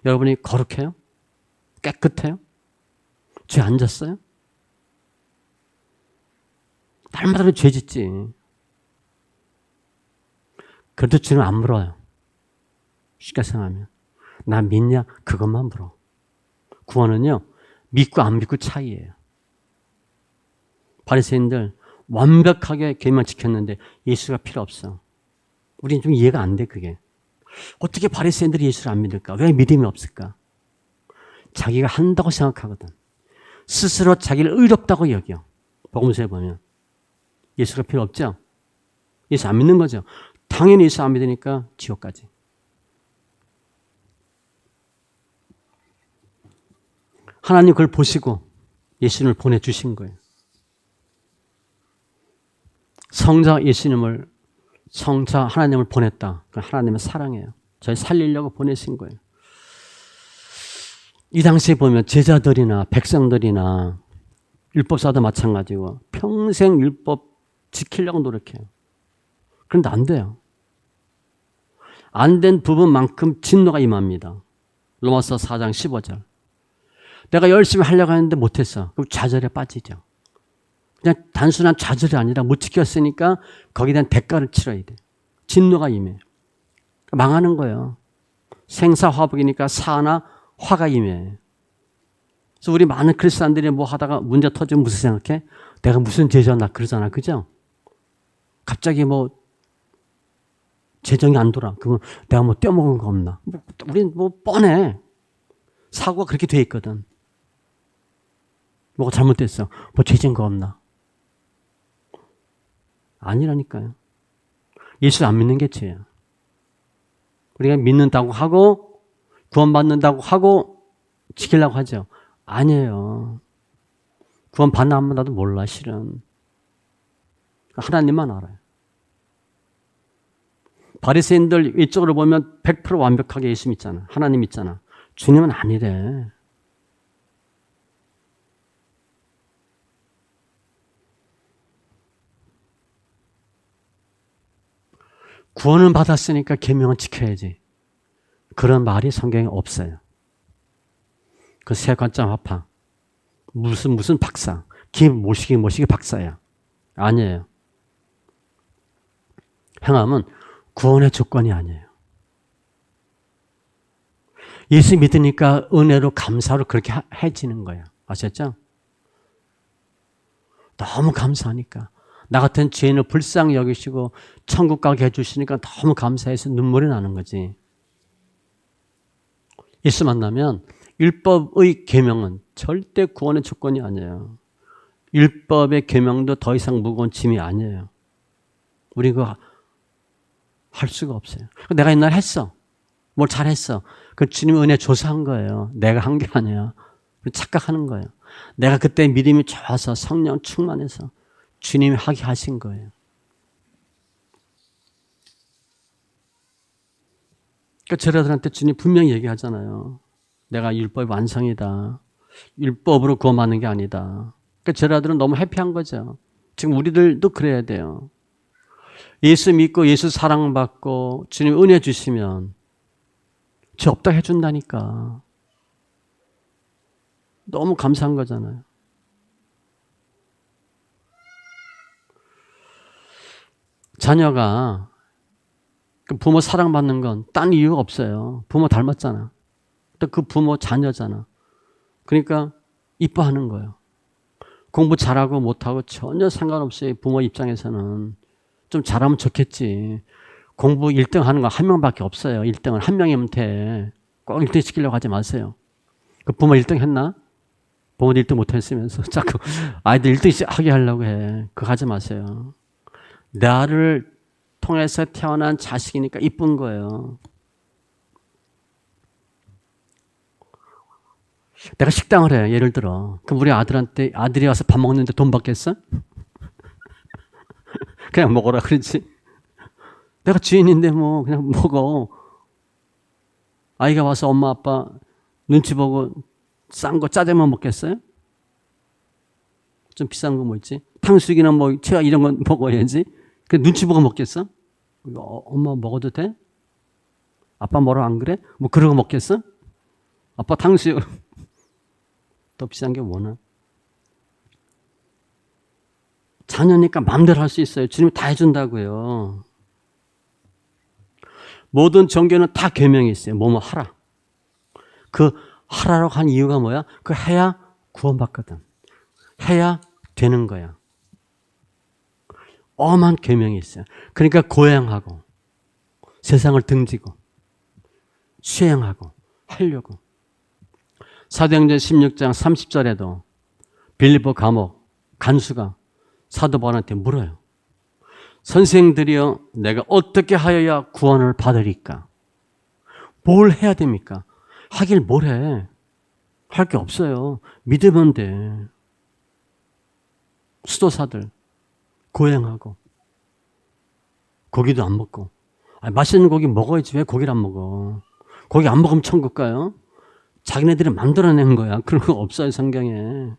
여러분이 거룩해요? 깨끗해요? 죄 안 졌어요? 날마다 죄 짓지. 그래도 주님 안 물어요. 쉽게 생각하면. 나 믿냐? 그것만 물어. 구원은요. 믿고 안 믿고 차이예요. 바리새인들 완벽하게 계명만 지켰는데 예수가 필요 없어. 우리는 좀 이해가 안 돼 그게. 어떻게 바리새인들이 예수를 안 믿을까? 왜 믿음이 없을까? 자기가 한다고 생각하거든. 스스로 자기를 의롭다고 여겨. 복음서에 보면. 예수가 필요 없죠? 예수 안 믿는 거죠. 당연히 예수 안 믿으니까 지옥까지. 하나님 그걸 보시고 예수님을 보내주신 거예요. 성자 예수님을 성자 하나님을 보냈다. 하나님의 사랑이에요. 저희 살리려고 보내신 거예요. 이 당시에 보면 제자들이나 백성들이나 율법사도 마찬가지고 평생 율법 지키려고 노력해요. 그런데 안 돼요. 안 된 부분만큼 진노가 임합니다. 로마서 4장 15절. 내가 열심히 하려고 하는데 못했어. 그럼 좌절에 빠지죠. 그냥 단순한 좌절이 아니라 못 지켰으니까 거기에 대한 대가를 치러야 돼. 진노가 임해. 망하는 거예요. 생사화복이니까 사나 화가 임해. 그래서 우리 많은 크리스찬들이 뭐 하다가 문제 터지면 무슨 생각해? 내가 무슨 죄졌나 그러잖아. 그죠? 갑자기 뭐 재정이 안 돌아. 그러면 내가 뭐 떼어먹은 거 없나? 우린 뭐 뻔해. 사고가 그렇게 돼 있거든. 뭐가 잘못됐어. 뭐 죄진 거 없나? 아니라니까요. 예수를 안 믿는 게 죄야. 우리가 믿는다고 하고 구원받는다고 하고 지키려고 하죠. 아니에요. 구원받나 안 받나도 몰라 실은. 하나님만 알아요. 바리새인들 이쪽으로 보면 100% 완벽하게 예수 믿잖아. 하나님 믿잖아. 주님은 아니래. 구원을 받았으니까 계명은 지켜야지. 그런 말이 성경에 없어요. 그 세관점 합파. 무슨 박사. 모시기 박사야. 아니에요. 행함은 구원의 조건이 아니에요. 예수 믿으니까 은혜로 감사로 그렇게 해지는 거예요. 아셨죠? 너무 감사하니까. 나 같은 죄인을 불쌍히 여기시고 천국 가게 해주시니까 너무 감사해서 눈물이 나는 거지. 예수 만나면 율법의 계명은 절대 구원의 조건이 아니에요. 율법의 계명도 더 이상 무거운 짐이 아니에요. 우리 그거 할 수가 없어요. 내가 옛날에 했어. 뭘 잘했어. 그 주님 은혜 조사한 거예요. 내가 한 게 아니야. 착각하는 거예요. 내가 그때 믿음이 좋아서 성령 충만해서 주님이 하게 하신 거예요. 그러니까 저들한테 주님 분명히 얘기하잖아요. 내가 율법의 완성이다. 율법으로 구원받는 게 아니다. 그러니까 저들은 너무 해피한 거죠. 지금 우리들도 그래야 돼요. 예수 믿고 예수 사랑받고 주님 은혜 주시면 죄 없다 해준다니까. 너무 감사한 거잖아요. 자녀가 부모 사랑받는 건 딴 이유가 없어요. 부모 닮았잖아. 또 그 부모 자녀잖아. 그러니까 이뻐하는 거예요. 공부 잘하고 못하고 전혀 상관없이 부모 입장에서는 좀 잘하면 좋겠지. 공부 1등 하는 거 한 명밖에 없어요. 1등은 한 명이면 돼. 꼭 1등 시키려고 하지 마세요. 그 부모 1등 했나? 부모도 1등 못했으면서 자꾸 아이들 1등 하게 하려고 해. 그거 하지 마세요. 나를 통해서 태어난 자식이니까 이쁜 거예요. 내가 식당을 해. 예를 들어. 그럼 우리 아들이 와서 밥 먹는데 돈 받겠어? 그냥 먹어라 그러지. 내가 주인인데 뭐 그냥 먹어. 아이가 와서 엄마 아빠 눈치 보고 싼 거 짜장면 먹겠어요? 좀 비싼 거 뭐 있지? 탕수육이나 뭐 채와 이런 건 먹어야지. 그 눈치 보고 먹겠어? 엄마 먹어도 돼? 아빠 뭐라 안 그래? 뭐 그러고 먹겠어? 아빠 탕수육 더 비싼 게 뭐나? 자녀니까 마음대로 할 수 있어요. 주님이 다 해준다고요. 모든 종교는 다 계명이 있어요. 뭐뭐 하라. 그 하라라고 한 이유가 뭐야? 그 해야 구원받거든. 해야 되는 거야. 엄한 계명이 있어요. 그러니까 고행하고 세상을 등지고 수행하고 하려고. 사도행전 16장 30절에도 빌립보 감옥 간수가 사도 바울한테 물어요. 선생들이여 내가 어떻게 하여야 구원을 받으리까? 뭘 해야 됩니까? 하길 뭘 해? 할 게 없어요. 믿으면 돼. 수도사들 고행하고 고기도 안 먹고 맛있는 고기 먹어야지 왜 고기를 안 먹어? 고기 안 먹으면 천국 가요? 자기네들이 만들어낸 거야. 그런 거 없어요 성경에.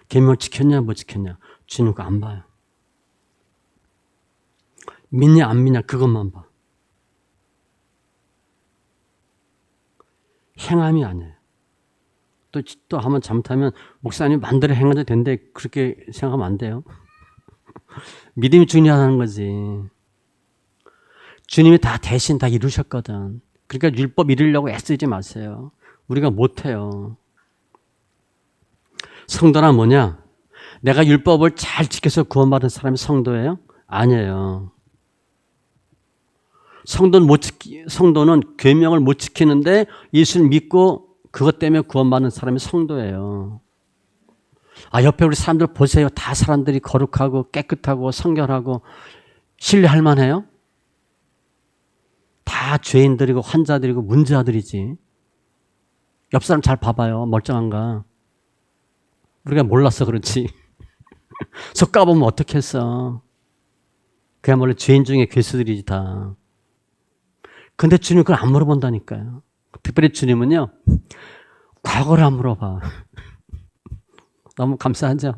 계명 지켰냐 못 지켰냐 주님 거 안 봐요. 믿냐 안 믿냐 그것만 봐. 행함이 아니에요. 또 한번 잘못하면 목사님 마음대로 행해도 된대 그렇게 생각하면 안 돼요. 믿음이 중요하다는 거지. 주님이 다 대신 다 이루셨거든. 그러니까 율법 이루려고 애쓰지 마세요. 우리가 못해요. 성도란 뭐냐? 내가 율법을 잘 지켜서 구원받은 사람이 성도예요? 아니에요. 성도는 계명을 못 지키는데 예수를 믿고 그것 때문에 구원받는 사람이 성도예요. 옆에 우리 사람들 보세요. 다 사람들이 거룩하고 깨끗하고 성결하고 신뢰할 만해요? 다 죄인들이고 환자들이고 문제아들이지. 옆 사람 잘 봐봐요. 멀쩡한가. 우리가 몰라서 그렇지. 속 까보면 어떻겠어. 그야말로 죄인 중에 괴수들이지 다. 근데 주님 그걸 안 물어본다니까요. 특별히 주님은요. 과거를 안 물어봐. 너무 감사하죠.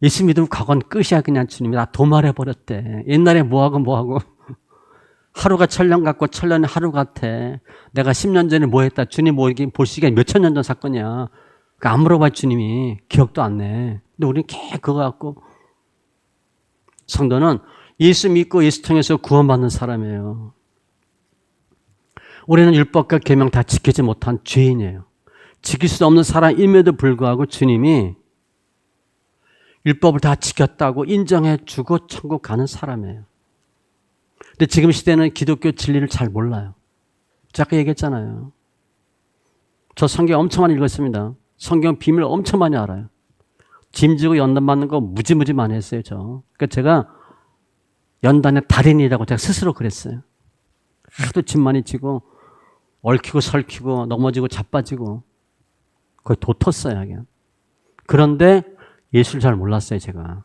예수 믿으면 과거는 끝이야. 그냥 주님이 다 도말해버렸대. 옛날에 뭐하고 하루가 천년 같고 천년이 하루 같아. 내가 10년 전에 뭐 했다. 주님 뭐 이게 볼 시간이 몇천 년 전 사건이야. 안 물어봐 주님이. 기억도 안 내. 근데 우리는 계속 그거 갖고. 성도는 예수 믿고 예수 통해서 구원받는 사람이에요. 우리는 율법과 계명 다 지키지 못한 죄인이에요. 지킬 수 없는 사람임에도 불구하고 주님이 율법을 다 지켰다고 인정해 주고 천국 가는 사람이에요. 근데 지금 시대는 기독교 진리를 잘 몰라요. 제가 얘기했잖아요. 저 성경 엄청 많이 읽었습니다. 성경 비밀 엄청 많이 알아요. 짐지고 연단 받는 거 무지무지 많이 했어요. 그러니까 제가 연단의 달인이라고 제가 스스로 그랬어요. 하도 짐 많이 지고 얽히고 설키고 넘어지고 자빠지고 거의 도텄어요. 그냥. 그런데 예수를 잘 몰랐어요. 제가.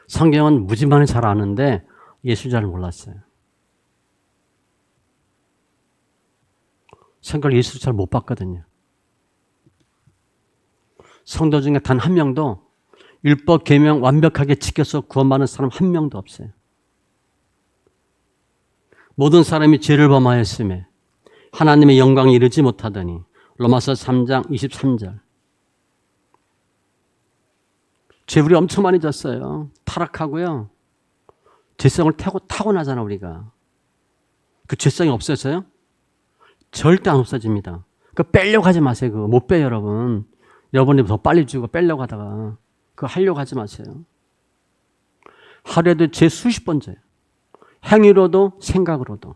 성경은 무지만히 잘 아는데 예수를 잘 몰랐어요. 성경을 예수를 잘 못 봤거든요. 성도 중에 단 한 명도 율법 계명 완벽하게 지켜서 구원받는 사람 한 명도 없어요. 모든 사람이 죄를 범하였음에 하나님의 영광에 이르지 못하더니 로마서 3장 23절. 죄물이 엄청 많이 졌어요. 타락하고요. 죄성을 타고나잖아 우리가. 그 죄성이 없어져요? 절대 안 없어집니다. 그거 빼려고 하지 마세요. 그거 못 빼요 여러분. 여러분이 더 빨리 주고 빼려고 하다가 그거 하려고 하지 마세요. 하루에도 죄 수십 번 져요. 행위로도 생각으로도.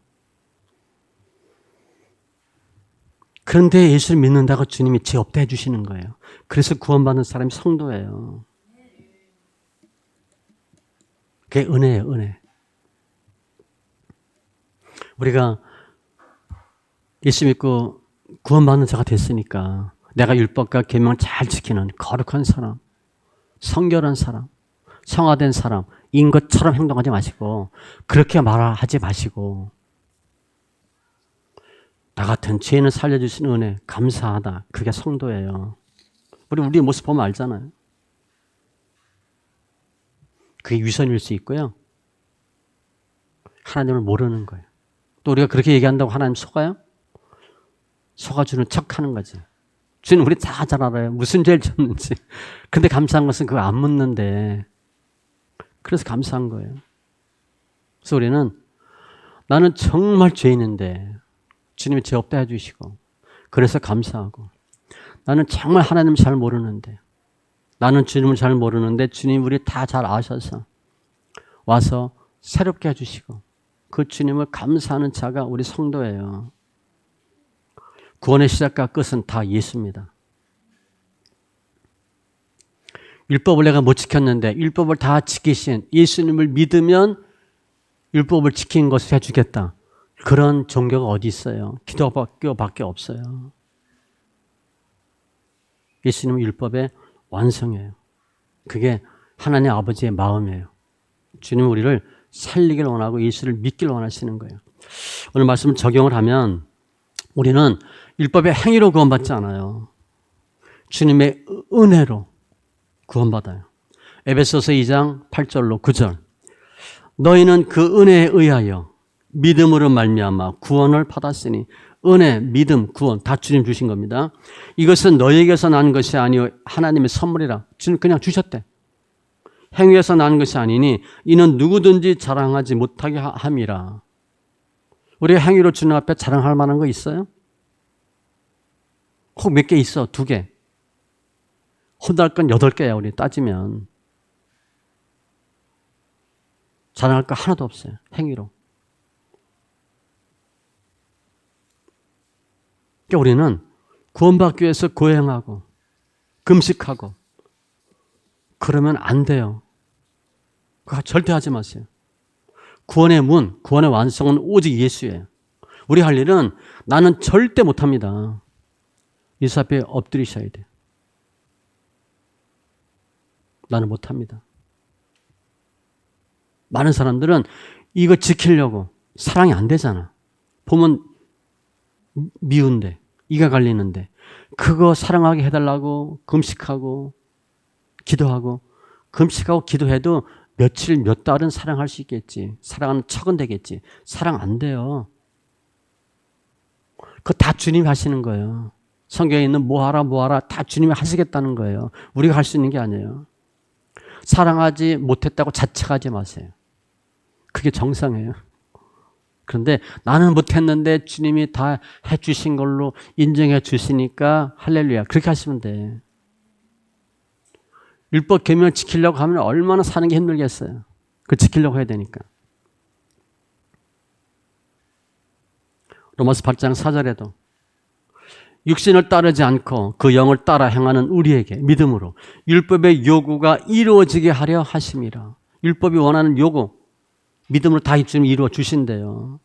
그런데 예수를 믿는다고 주님이 죄 없다 해주시는 거예요. 그래서 구원받는 사람이 성도예요. 그게 은혜예요. 은혜. 우리가 예수 믿고 구원받는 자가 됐으니까 내가 율법과 계명 잘 지키는 거룩한 사람, 성결한 사람, 성화된 사람 인 것처럼 행동하지 마시고 그렇게 말하지 마시고 나 같은 죄인을 살려주신 은혜 감사하다. 그게 성도예요. 우리 모습 보면 알잖아요. 그게 위선일 수 있고요. 하나님을 모르는 거예요. 또 우리가 그렇게 얘기한다고 하나님 속아요? 속아주는 척하는 거지. 주님 우리 다 잘 알아요. 무슨 죄를 졌는지. 근데 감사한 것은 그거 안 묻는데 그래서 감사한 거예요. 그래서 우리는 나는 정말 죄인인데 주님이 죄 없다 해주시고 그래서 감사하고 나는 정말 하나님을 잘 모르는데 나는 주님을 잘 모르는데 주님 우리 다 잘 아셔서 와서 새롭게 해주시고 그 주님을 감사하는 자가 우리 성도예요. 구원의 시작과 끝은 다 예수입니다. 율법을 내가 못 지켰는데 율법을 다 지키신 예수님을 믿으면 율법을 지킨 것을 해주겠다. 그런 종교가 어디 있어요? 기독교밖에 없어요. 예수님은 율법의 완성이에요. 그게 하나님 아버지의 마음이에요. 주님은 우리를 살리길 원하고 예수를 믿길 원하시는 거예요. 오늘 말씀을 적용을 하면 우리는 율법의 행위로 구원받지 않아요. 주님의 은혜로 구원받아요. 에베소서 2장 8절로 9절. 너희는 그 은혜에 의하여 믿음으로 말미암아 구원을 받았으니 은혜, 믿음, 구원 다 주님 주신 겁니다. 이것은 너희에게서 난 것이 아니요 하나님의 선물이라. 주님 그냥 주셨대. 행위에서 난 것이 아니니 이는 누구든지 자랑하지 못하게 함이라. 우리가 행위로 주님 앞에 자랑할 만한 거 있어요? 혹 몇 개 있어? 2개. 혼날 건 8개야 우리 따지면. 자랑할 거 하나도 없어요. 행위로. 그러니까 우리는 구원받기 위해서 고행하고 금식하고 그러면 안 돼요. 그거 절대 하지 마세요. 구원의 문, 구원의 완성은 오직 예수예요. 우리 할 일은 나는 절대 못합니다. 예수 앞에 엎드리셔야 돼요. 나는 못합니다. 많은 사람들은 이거 지키려고 사랑이 안 되잖아. 보면 미운데, 이가 갈리는데 그거 사랑하게 해달라고 금식하고 기도하고 금식하고 기도해도 며칠 몇 달은 사랑할 수 있겠지. 사랑하는 척은 되겠지. 사랑 안 돼요. 그거 다 주님이 하시는 거예요. 성경에 있는 뭐하라 다 주님이 하시겠다는 거예요. 우리가 할 수 있는 게 아니에요. 사랑하지 못했다고 자책하지 마세요. 그게 정상이에요. 그런데 나는 못했는데 주님이 다 해주신 걸로 인정해 주시니까 할렐루야. 그렇게 하시면 돼. 율법 계명을 지키려고 하면 얼마나 사는 게 힘들겠어요. 그걸 지키려고 해야 되니까. 로마서 8장 4절에도 육신을 따르지 않고 그 영을 따라 행하는 우리에게 믿음으로 율법의 요구가 이루어지게 하려 하심이라. 율법이 원하는 요구, 믿음으로 다 주님이 이루어 주신대요.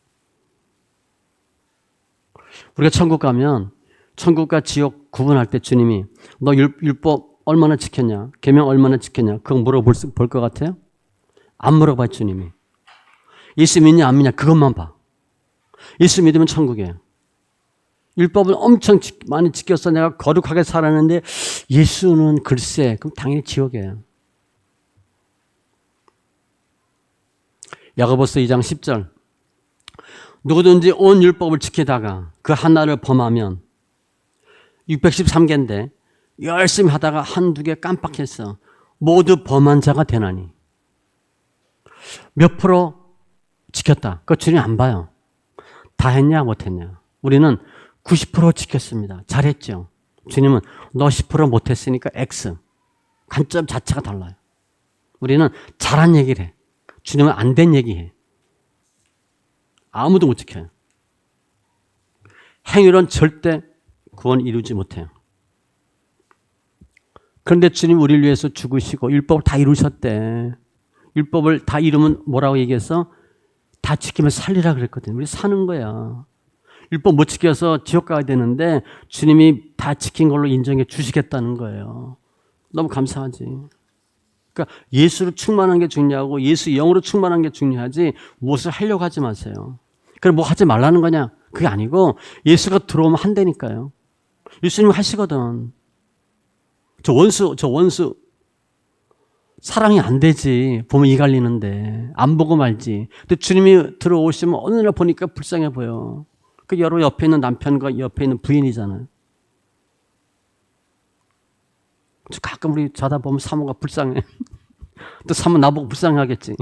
우리가 천국 가면 천국과 지옥 구분할 때 주님이 너 율법 얼마나 지켰냐? 계명 얼마나 지켰냐? 그거 물어볼 것 같아요? 안 물어봐요, 주님이. 예수 믿냐 안 믿냐 그것만 봐. 예수 믿으면 천국이에요. 율법을 엄청 많이 지켰어. 내가 거룩하게 살았는데 예수는 글쎄, 그럼 당연히 지옥이에요. 야고보서 2장 10절. 누구든지 온 율법을 지키다가 그 하나를 범하면 613개인데 열심히 하다가 한두 개 깜빡했어. 모두 범한 자가 되나니. 몇 프로 지켰다. 그거 주님 안 봐요. 다 했냐 못했냐. 우리는 90% 지켰습니다. 잘했죠. 주님은 너 10% 못했으니까 X. 관점 자체가 달라요. 우리는 잘한 얘기를 해. 주님은 안 된 얘기해. 아무도 못 지켜요. 행위로는 절대 구원 이루지 못해요. 그런데 주님 우리를 위해서 죽으시고 율법을 다 이루셨대. 율법을 다 이루면 뭐라고 얘기해서 다 지키면 살리라 그랬거든요. 우리 사는 거야. 율법 못 지켜서 지옥 가야 되는데 주님이 다 지킨 걸로 인정해 주시겠다는 거예요. 너무 감사하지. 그러니까 예수로 충만한 게 중요하고 예수 영으로 충만한 게 중요하지 무엇을 하려고 하지 마세요. 그럼 뭐 하지 말라는 거냐? 그게 아니고 예수가 들어오면 한다니까요. 예수님 하시거든. 저 원수 사랑이 안 되지. 보면 이 갈리는데 안 보고 말지. 근데 주님이 들어오시면 어느 날 보니까 불쌍해 보여. 그 여러 옆에 있는 남편과 옆에 있는 부인이잖아요. 가끔 우리 자다 보면 사모가 불쌍해. 또 사모 나보고 불쌍해 하겠지.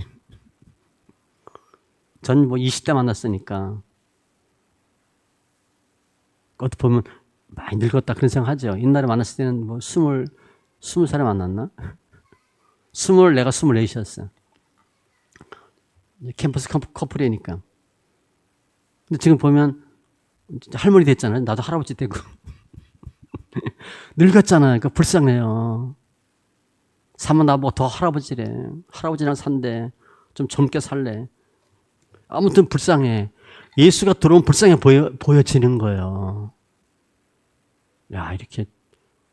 전 뭐 20대 만났으니까. 어떻게 보면 많이 늙었다 그런 생각 하죠. 옛날에 만났을 때는 뭐 20살에 만났나? 내가 24이었어. 캠퍼스 커플이니까. 근데 지금 보면 할머니 됐잖아요. 나도 할아버지 되고. 늙었잖아요. 그러니까 불쌍해요. 사모 나보고 더 할아버지래. 할아버지랑 산대. 좀 젊게 살래. 아무튼 불쌍해. 예수가 들어오면 불쌍해 보여지는 거예요. 야, 이렇게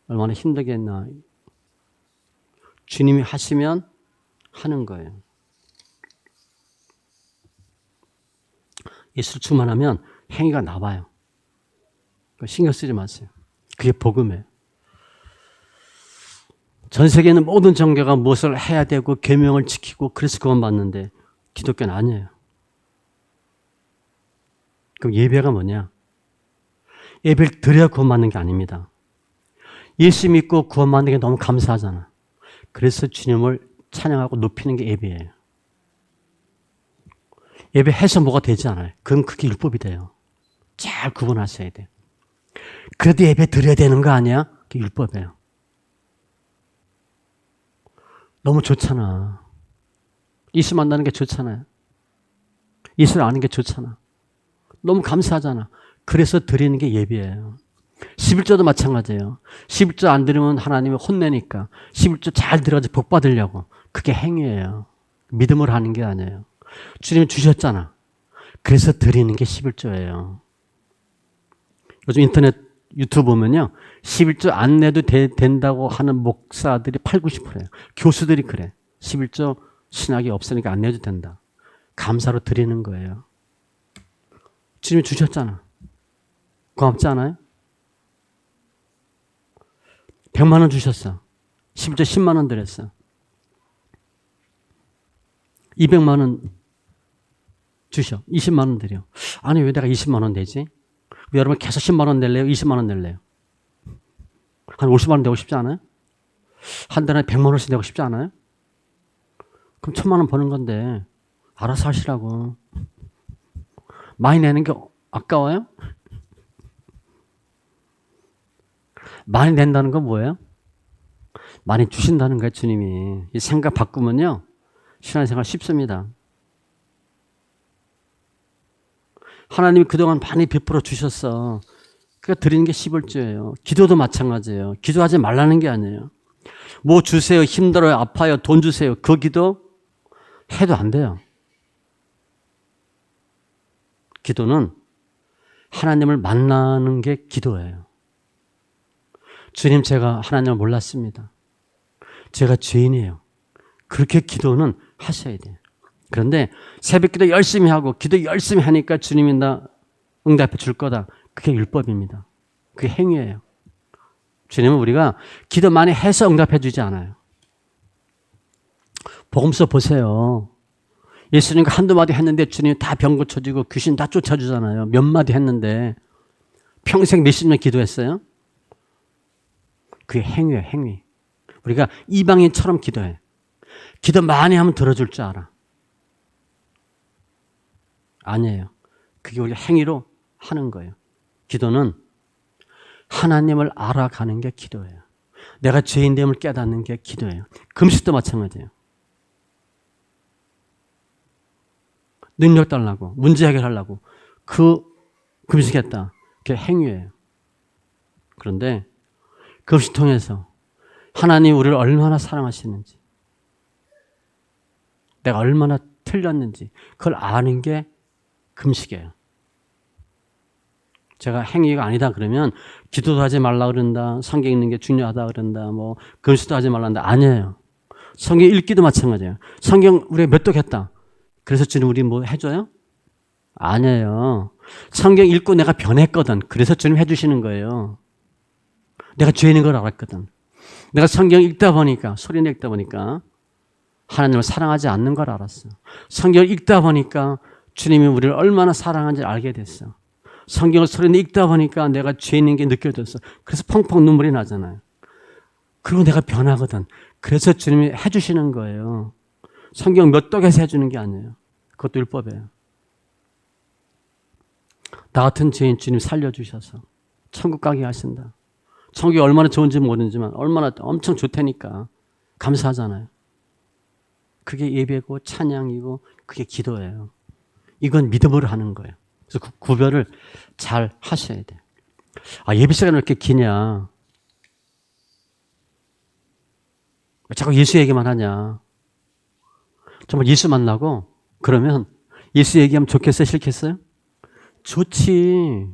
얼마나 힘들겠나. 주님이 하시면 하는 거예요. 예수를 충만하면 행위가 나와요. 신경 쓰지 마세요. 그게 복음이에요. 전 세계에 있는 모든 종교가 무엇을 해야 되고 계명을 지키고 그래서 구원받는데 기독교는 아니에요. 그럼 예배가 뭐냐? 예배를 드려야 구원받는 게 아닙니다. 예수 믿고 구원받는 게 너무 감사하잖아. 그래서 주님을 찬양하고 높이는 게 예배예요. 예배해서 뭐가 되지 않아요. 그럼 그게 율법이 돼요. 잘 구분하셔야 돼요. 그래도 예배 드려야 되는 거 아니야? 그게 율법이에요. 너무 좋잖아. 예수 만나는 게 좋잖아요. 예수를 아는 게 좋잖아. 너무 감사하잖아. 그래서 드리는 게 예배예요. 11조도 마찬가지예요. 11조 안 드리면 하나님이 혼내니까 11조 잘 들어가서 복 받으려고. 그게 행위예요. 믿음으로 하는 게 아니에요. 주님이 주셨잖아. 그래서 드리는 게 11조예요. 요즘 인터넷 유튜브 보면요. 11조 안 내도 된다고 하는 목사들이 8, 90%예요. 교수들이 그래. 11조 신학이 없으니까 안 내도 된다. 감사로 드리는 거예요. 주님이 주셨잖아. 고맙지 않아요? 100만 원 주셨어. 11조 10만 원 드렸어. 200만 원 주셔. 20만 원 드려. 아니 왜 내가 20만 원 내지? 왜 여러분 계속 10만 원 낼래요? 20만 원 낼래요? 한 50만 원 내고 싶지 않아요? 한 달에 100만 원씩 내고 싶지 않아요? 그럼 1000만 원 버는 건데 알아서 하시라고. 많이 내는 게 아까워요? 많이 낸다는 건 뭐예요? 많이 주신다는 거예요, 주님이. 이 생각 바꾸면요. 신앙생활 쉽습니다. 하나님이 그동안 많이 베풀어 주셨어. 그러니까 드리는 게 11조예요. 기도도 마찬가지예요. 기도하지 말라는 게 아니에요. 뭐 주세요, 힘들어요, 아파요, 돈 주세요. 그 기도 해도 안 돼요. 기도는 하나님을 만나는 게 기도예요. 주님, 제가 하나님을 몰랐습니다. 제가 죄인이에요. 그렇게 기도는 하셔야 돼요. 그런데 새벽 기도 열심히 하고 기도 열심히 하니까 주님이 나 응답해 줄 거다. 그게 율법입니다. 그게 행위예요. 주님은 우리가 기도 많이 해서 응답해 주지 않아요. 복음서 보세요. 예수님과 한두 마디 했는데 주님이 다 병 고쳐주고 귀신 다 쫓아주잖아요. 몇 마디 했는데 평생 몇십 년 기도했어요? 그게 행위예요, 행위. 우리가 이방인처럼 기도해. 기도 많이 하면 들어줄 줄 알아. 아니에요. 그게 우리가 행위로 하는 거예요. 기도는 하나님을 알아가는 게 기도예요. 내가 죄인됨을 깨닫는 게 기도예요. 금식도 마찬가지예요. 능력 달라고, 문제 해결하려고 그 금식했다. 그게 행위예요. 그런데 금식 통해서 하나님 우리를 얼마나 사랑하시는지, 내가 얼마나 틀렸는지 그걸 아는 게 금식이에요. 제가 행위가 아니다 그러면 기도도 하지 말라 그런다, 성경 읽는 게 중요하다 그런다, 뭐 금식도 하지 말란다. 아니에요. 성경 읽기도 마찬가지예요. 성경 우리가 몇 독 했다. 그래서 주님 우리 뭐 해줘요? 아니에요. 성경 읽고 내가 변했거든. 그래서 주님 해주시는 거예요. 내가 죄인인 걸 알았거든. 내가 성경 읽다 보니까, 소리 읽다 보니까 하나님을 사랑하지 않는 걸 알았어. 성경을 읽다 보니까 주님이 우리를 얼마나 사랑하는지 알게 됐어. 성경을 소리 읽다 보니까 내가 죄인인 게 느껴졌어. 그래서 펑펑 눈물이 나잖아요. 그리고 내가 변하거든. 그래서 주님이 해주시는 거예요. 성경 몇 독에서 해주는 게 아니에요. 그것도 율법이에요. 나 같은 죄인 주님 살려주셔서 천국 가게 하신다. 천국이 얼마나 좋은지 모르지만 얼마나 엄청 좋다니까 감사하잖아요. 그게 예배고 찬양이고 그게 기도예요. 이건 믿음으로 하는 거예요. 그래서 그 구별을 잘 하셔야 돼요. 아, 예배 시간이 왜 이렇게 기냐? 왜 자꾸 예수 얘기만 하냐? 정말 예수 만나고 그러면 예수 얘기하면 좋겠어요? 싫겠어요? 좋지.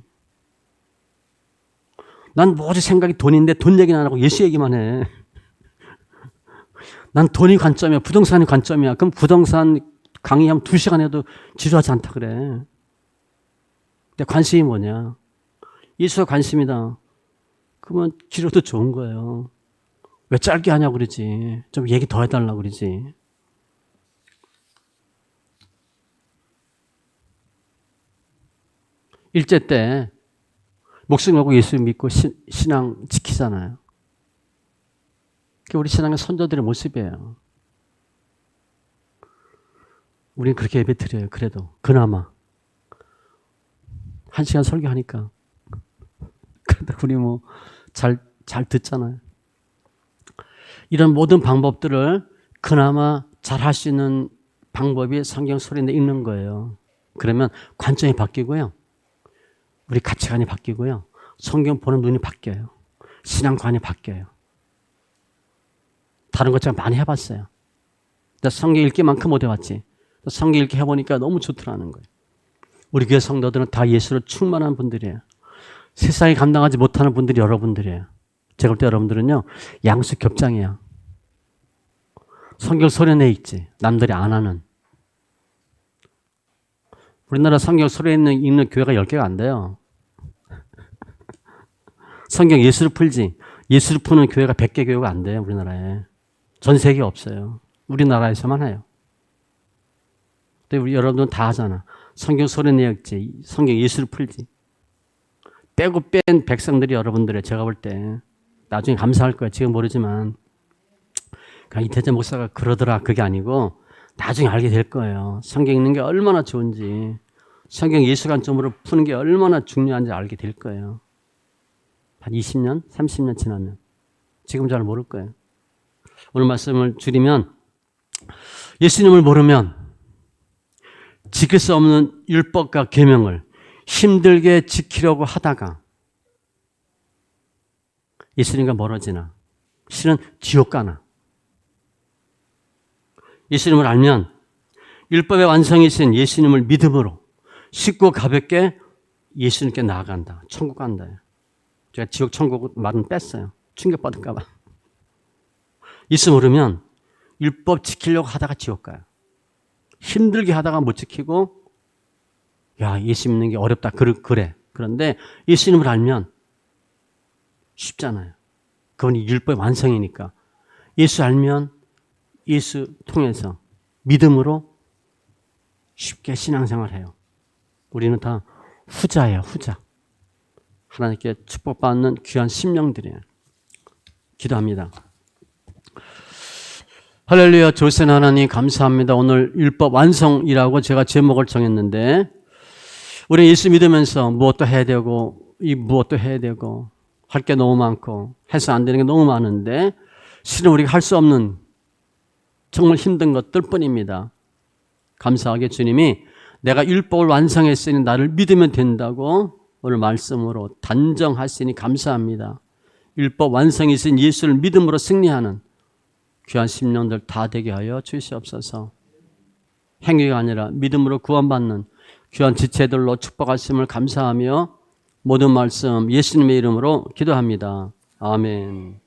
난 뭐지 생각이 돈인데 돈 얘기는 안 하고 예수 얘기만 해. 난 돈이 관점이야. 부동산이 관점이야. 그럼 부동산 강의하면 2시간 해도 지루하지 않다 그래. 내 관심이 뭐냐? 예수가 관심이다. 그러면 지루도 좋은 거예요. 왜 짧게 하냐고 그러지. 좀 얘기 더 해달라고 그러지. 일제 때 목숨 걸고 예수 믿고 신앙 지키잖아요. 그게 우리 신앙의 선조들의 모습이에요. 우리는 그렇게 예배 드려요. 그래도 그나마 1시간 설교하니까 그래도 우리 뭐 잘 듣잖아요. 이런 모든 방법들을 그나마 잘 할 수 있는 방법이 성경 소리인데 읽는 거예요. 그러면 관점이 바뀌고요. 우리 가치관이 바뀌고요. 성경 보는 눈이 바뀌어요. 신앙관이 바뀌어요. 다른 것 제가 많이 해봤어요. 나 성경 읽기만큼 못 해봤지. 성경 읽기 해보니까 너무 좋더라는 거예요. 우리 교회 성도들은 다 예수로 충만한 분들이에요. 세상이 감당하지 못하는 분들이 여러분들이에요. 제가 볼 때 여러분들은요, 양수 겹장이야. 성경 소리내 읽지, 남들이 안 하는. 우리나라 성경 소리내 읽는 교회가 10개가 안 돼요. 성경 예수를 풀지, 예수를 푸는 교회가 100개 교회가 안 돼요, 우리나라에. 전 세계에 없어요. 우리나라에서만 해요. 근데 우리 여러분들은 다 하잖아. 성경 소리내 읽지, 성경 예수를 풀지. 빼고 뺀 백성들이 여러분들의, 제가 볼 때 나중에 감사할 거예요. 지금 모르지만 그냥 이태재 목사가 그러더라, 그게 아니고 나중에 알게 될 거예요. 성경 읽는 게 얼마나 좋은지, 성경 예수 관점으로 푸는 게 얼마나 중요한지 알게 될 거예요. 한 20년, 30년 지나면. 지금 잘 모를 거예요. 오늘 말씀을 줄이면, 예수님을 모르면 지킬 수 없는 율법과 계명을 힘들게 지키려고 하다가 예수님과 멀어지나, 실은 지옥 가나. 예수님을 알면 율법의 완성이신 예수님을 믿음으로 쉽고 가볍게 예수님께 나아간다. 천국 간다. 제가 지옥 천국 말은 뺐어요. 충격받을까 봐. 예수 모르면 율법 지키려고 하다가 지옥 가요. 힘들게 하다가 못 지키고, 야, 예수 믿는 게 어렵다. 그래. 그런데 예수님을 알면 쉽잖아요. 그건 율법의 완성이니까. 예수 알면 예수 통해서 믿음으로 쉽게 신앙생활 해요. 우리는 다 후자예요, 후자. 하나님께 축복받는 귀한 심령들이에요. 기도합니다. 할렐루야, 조선 하나님 감사합니다. 오늘 율법 완성이라고 제가 제목을 정했는데, 우리 예수 믿으면서 무엇도 해야 되고, 무엇도 해야 되고, 할 게 너무 많고, 해서 안 되는 게 너무 많은데, 실은 우리가 할 수 없는 정말 힘든 것들 뿐입니다. 감사하게 주님이 내가 율법을 완성했으니 나를 믿으면 된다고 오늘 말씀으로 단정하시니 감사합니다. 율법 완성이신 예수를 믿음으로 승리하는 귀한 심령들 다 되게 하여 주시옵소서. 행위가 아니라 믿음으로 구원받는 귀한 지체들로 축복하심을 감사하며 모든 말씀 예수님의 이름으로 기도합니다. 아멘.